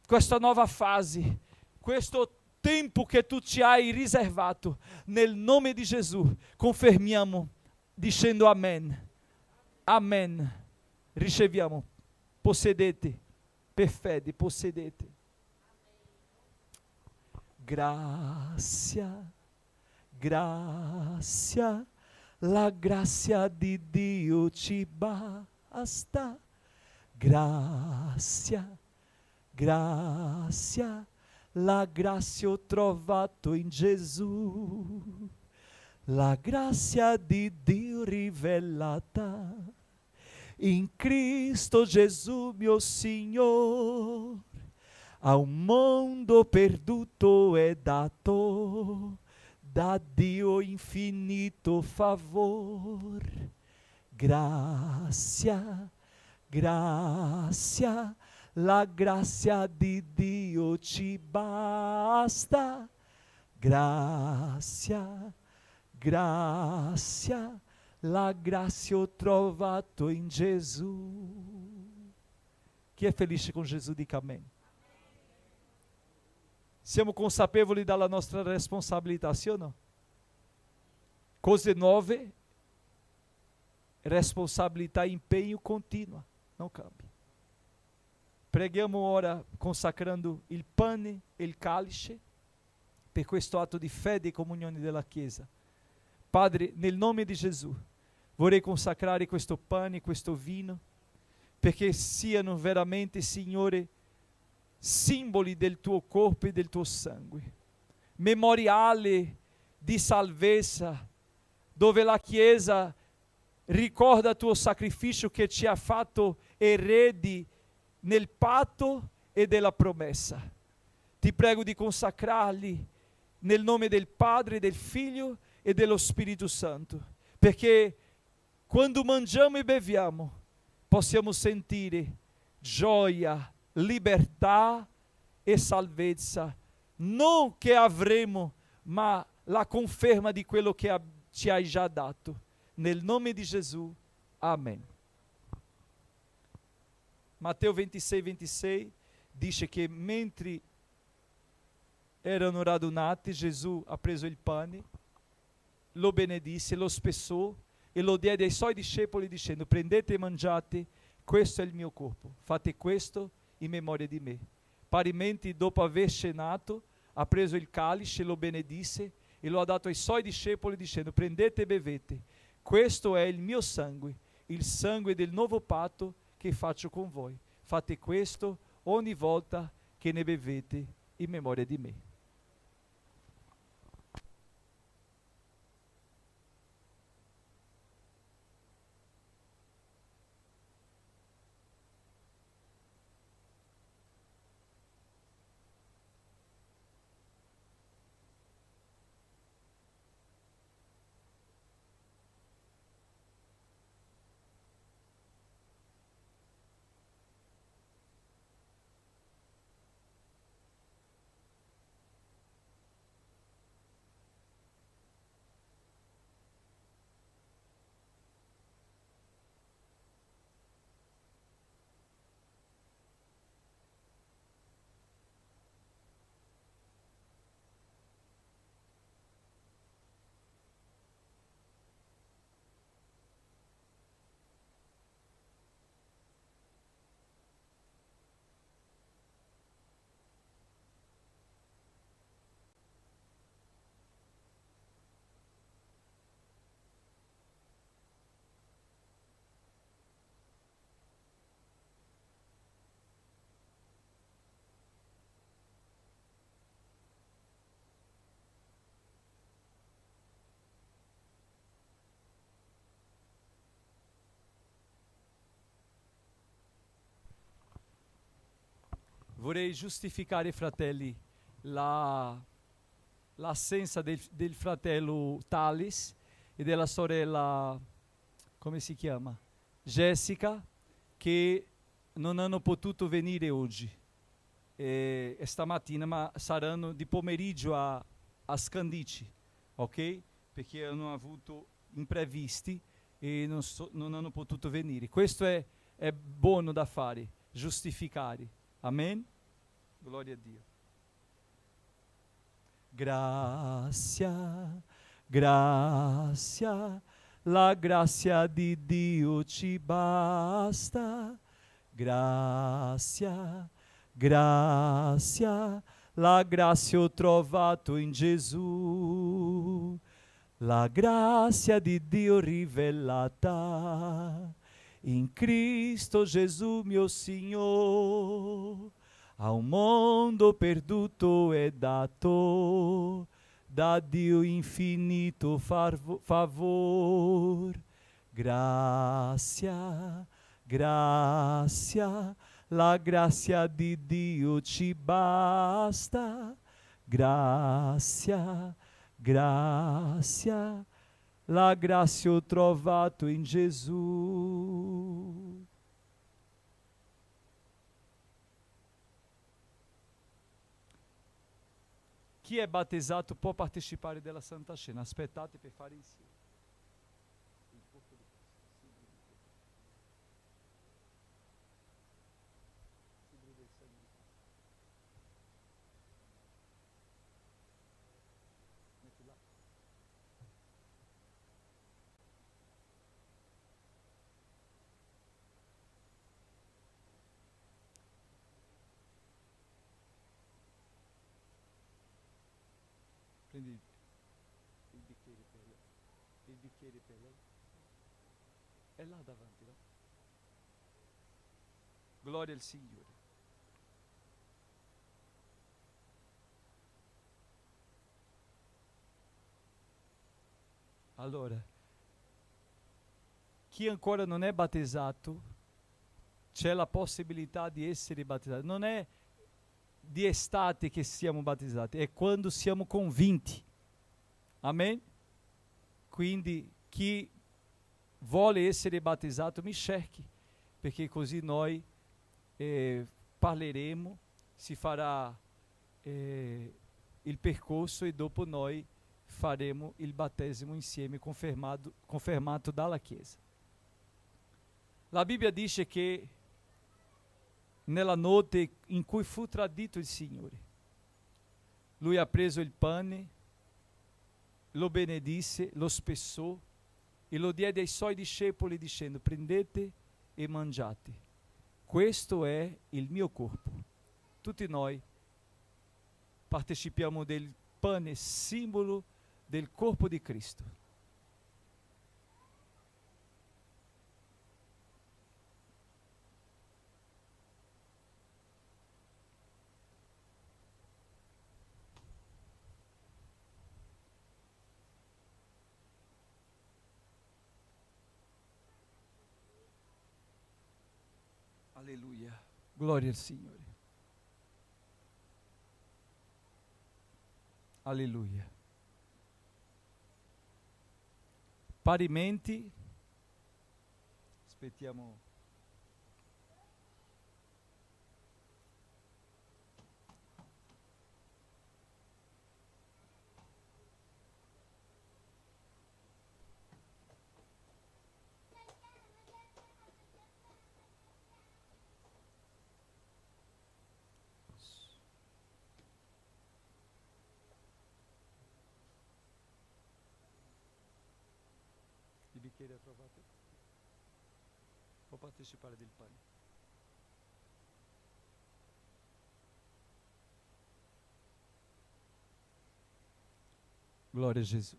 questa nuova fase, questo tempo che tu ci hai riservato. Nel nome di Gesù confermiamo dicendo amen. Amen. Riceviamo. Possedete. Per fede, possedete. Grazia, grazia, la grazia di Dio ci basta. Grazia, grazia, la grazia ho trovato in Gesù. La grazia di Dio rivelata in Cristo Gesù mio Signore, a un mondo perduto è dato da Dio infinito favor. Grazia, grazia, la grazia di Dio ci basta. Grazia, grazia, la grazia ho trovato in Gesù. Chi è felice con Gesù dica amen. Siamo consapevoli della nostra responsabilità, sì o no? Cose nuove, responsabilità, impegno continua, non cambia. Preghiamo ora consacrando il pane e il calice per questo atto di fede e comunione della Chiesa. Padre, nel nome di Gesù, vorrei consacrare questo pane e questo vino, perché siano veramente, Signore, simboli del tuo corpo e del tuo sangue, memoriale di salvezza, dove la Chiesa ricorda il tuo sacrificio che ci ha fatto eredi nel patto e della promessa. Ti prego di consacrarli nel nome del Padre, del Figlio e dello Spirito Santo, perché quando mangiamo e beviamo possiamo sentire gioia, libertà e salvezza, non che avremo, ma la conferma di quello che ci hai già dato. Nel nome di Gesù, amen. Matteo 26, 26 dice che mentre erano radunati, Gesù ha preso il pane, lo benedisse, lo spessò e lo diede ai suoi discepoli dicendo: prendete e mangiate, questo è il mio corpo, fate questo in memoria di me. Parimenti, dopo aver cenato, ha preso il calice, lo benedisse e lo ha dato ai suoi discepoli dicendo: prendete e bevete, questo è il mio sangue, il sangue del nuovo patto che faccio con voi. Fate questo ogni volta che ne bevete in memoria di me. vorrei giustificare, fratelli, l'assenza del fratello Talis e della sorella, come si chiama? Jessica, che non hanno potuto venire oggi e stamattina, ma saranno di pomeriggio a Scandici, ok? Perché hanno avuto imprevisti e non hanno potuto venire. Questo è buono da fare, giustificare. Amen? Gloria a Dio. Grazia, grazia, la grazia di Dio ci basta. Grazia, grazia, la grazia ho trovato in Gesù. La grazia di Dio rivelata in Cristo Gesù mio Signore. A un mondo perduto è dato da Dio infinito favor. Grazia, grazia, la grazia di Dio ci basta. Grazia, grazia, la grazia ho trovato in Gesù. Chi è battezzato può partecipare della Santa Cena. Aspettate per fare insieme. Prendi il bicchiere per lei. Il bicchiere per lei. È là davanti, no? Gloria al Signore. Allora, chi ancora non è battezzato, c'è la possibilità di essere battezzato. Non è di estate che siamo battezzati, è quando siamo convinti. Amen? Quindi chi vuole essere battezzato mi cerchi, perché così noi parleremo, si farà il percorso e dopo noi faremo il battesimo insieme confermato dalla Chiesa. La Bibbia dice che nella notte in cui fu tradito il Signore, Lui ha preso il pane, lo benedisse, lo spessò e lo diede ai Suoi discepoli dicendo: prendete e mangiate, questo è il mio corpo. Tutti noi partecipiamo del pane, simbolo del corpo di Cristo. Alleluia, gloria al Signore. Alleluia. Parimenti, aspettiamo. Il bicchiere è trovato? Può partecipare del pane. Gloria a Gesù.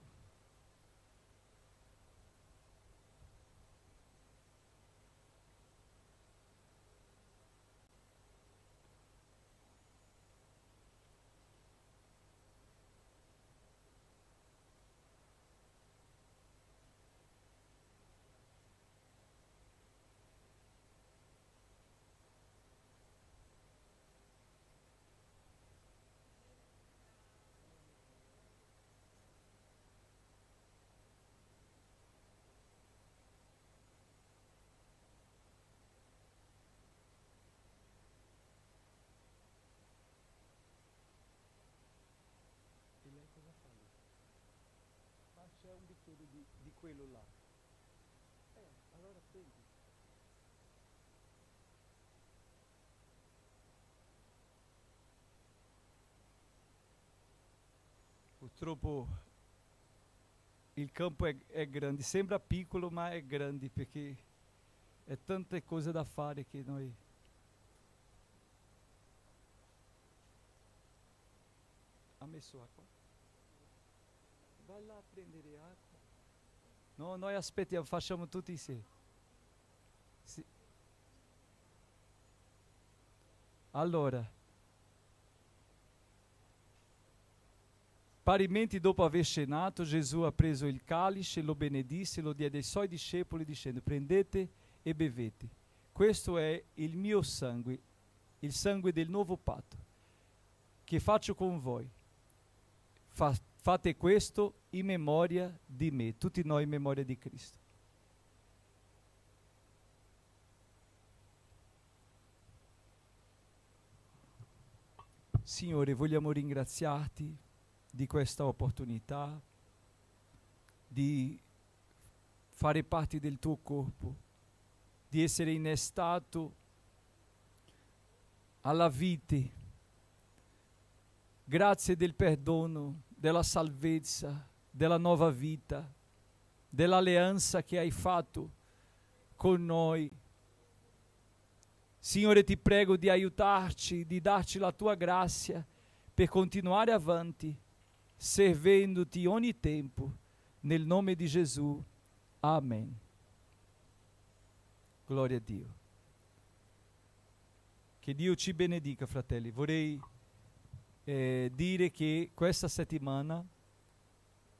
di quello là. Allora prendi. Purtroppo il campo è grande, sembra piccolo ma è grande perché è tante cose da fare che noi... Ha messo acqua? Vai là a prendere acqua. No, noi aspettiamo, facciamo tutti insieme. Sì. Allora, parimenti dopo aver cenato, Gesù ha preso il calice, lo benedisse, lo diede ai suoi discepoli dicendo: prendete e bevete. Questo è il mio sangue, il sangue del nuovo patto, che faccio con voi. Fate questo in memoria di me, tutti noi in memoria di Cristo. Signore, vogliamo ringraziarti di questa opportunità di fare parte del tuo corpo, di essere innestato alla vita. Grazie del perdono, della salvezza, della nuova vita, dell'alleanza che hai fatto con noi. Signore, ti prego di aiutarci, di darci la tua grazia per continuare avanti, servendoti ogni tempo, nel nome di Gesù. Amen. Gloria a Dio. Che Dio ci benedica, fratelli. Vorrei dire che questa settimana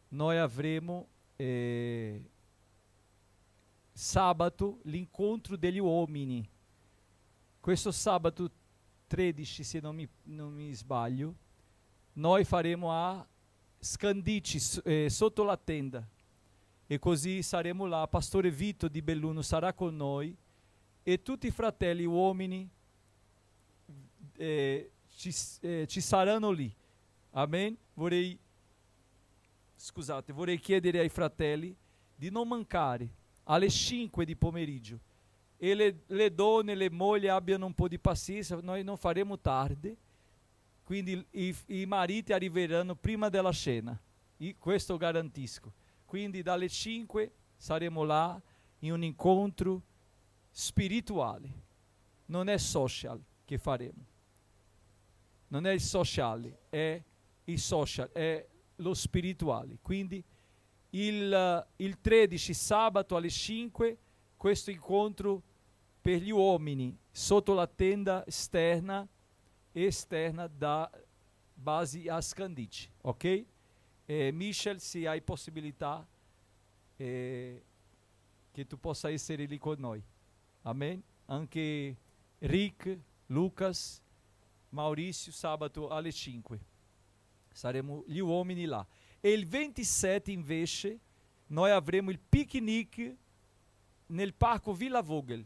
noi avremo sabato l'incontro degli uomini. Questo sabato 13, se non mi sbaglio, noi faremo a Scandici, sotto la tenda, e così saremo là. Pastore Vito di Belluno sarà con noi e tutti i fratelli uomini ci saranno lì. Amen. Vorrei chiedere ai fratelli di non mancare alle 5 di pomeriggio, e le donne, le mogli abbiano un po' di pazienza, noi non faremo tardi, quindi i mariti arriveranno prima della cena, questo garantisco. Quindi dalle 5 saremo là in un incontro spirituale, non è social che faremo. Non è il sociale, è il social, è lo spirituale. Quindi il 13 sabato alle 5 questo incontro per gli uomini sotto la tenda esterna da base a Scandici, ok? Michel, se hai possibilità che tu possa essere lì con noi. Amen. Anche Rick, Lucas, Maurizio, sabato alle 5 saremo gli uomini là. E il 27 invece noi avremo il picnic nel parco Villa Vogel,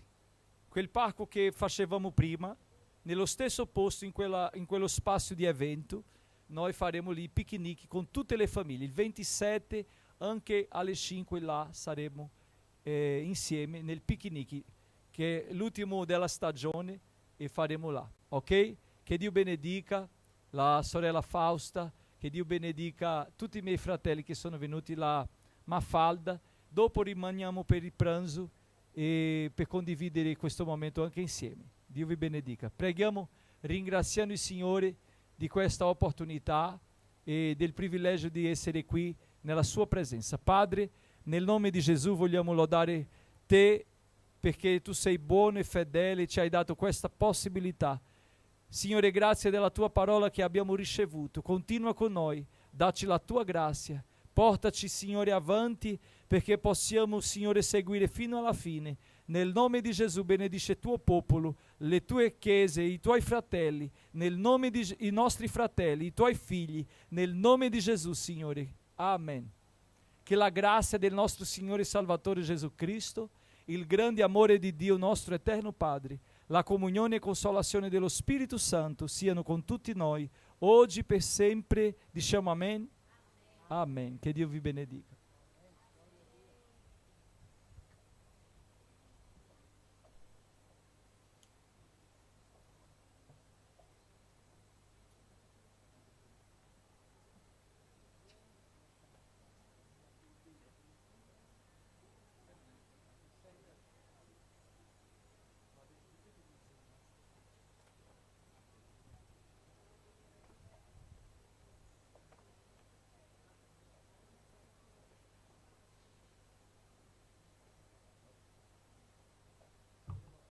quel parco che facevamo prima, nello stesso posto, in quello spazio di evento. Noi faremo lì picnic con tutte le famiglie. Il 27 anche alle 5 là saremo insieme nel picnic, che è l'ultimo della stagione, e faremo là, ok? Che Dio benedica la sorella Fausta, che Dio benedica tutti i miei fratelli che sono venuti là, Mafalda. Dopo rimaniamo per il pranzo e per condividere questo momento anche insieme. Dio vi benedica. Preghiamo ringraziando il Signore di questa opportunità e del privilegio di essere qui nella sua presenza. Padre, nel nome di Gesù vogliamo lodare te, perché tu sei buono e fedele e ci hai dato questa possibilità. Signore, grazie della tua parola che abbiamo ricevuto. Continua con noi, dacci la tua grazia. Portaci, Signore, avanti, perché possiamo, Signore, seguire fino alla fine. Nel nome di Gesù benedice il tuo popolo, le tue chiese, i tuoi fratelli, nel nome di i nostri fratelli, i tuoi figli, nel nome di Gesù, Signore. Amen. Che la grazia del nostro Signore e Salvatore Gesù Cristo, il grande amore di Dio nostro eterno Padre, la comunione e consolazione dello Spirito Santo siano con tutti noi, oggi per sempre. Diciamo amen. Amen. Che Dio vi benedica.